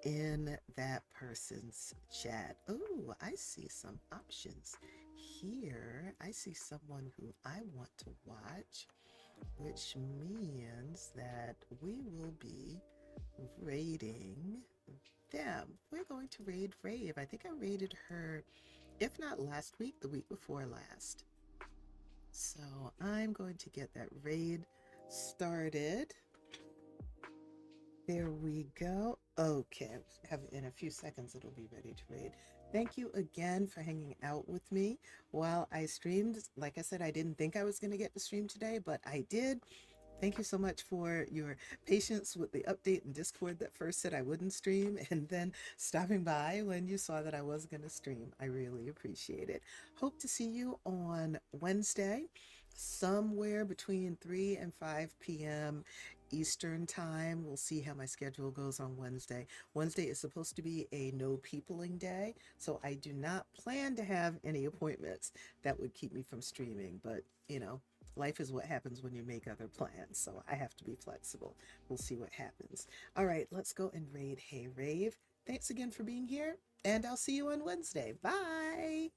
in that person's chat. Oh, I see some options here. I see someone who I want to watch, which means that we will be raiding them. We're going to raid Rave. I think I raided her, if not last week, the week before last. So I'm going to get that raid started. There we go. Okay, in a few seconds it'll be ready to raid. Thank you again for hanging out with me while I streamed. Like I said, I didn't think I was going to get to stream today, but I did. Thank you so much for your patience with the update in Discord that first said I wouldn't stream and then stopping by when you saw that I was going to stream. I really appreciate it. Hope to see you on Wednesday, somewhere between 3 and 5 p.m. Eastern time. We'll see how my schedule goes on Wednesday. Wednesday is supposed to be a no peopling day, so I do not plan to have any appointments that would keep me from streaming, but life is what happens when you make other plans, so I have to be flexible. We'll see what happens. All right, let's go and raid Hey Rave. Thanks again for being here, and I'll see you on Wednesday. Bye!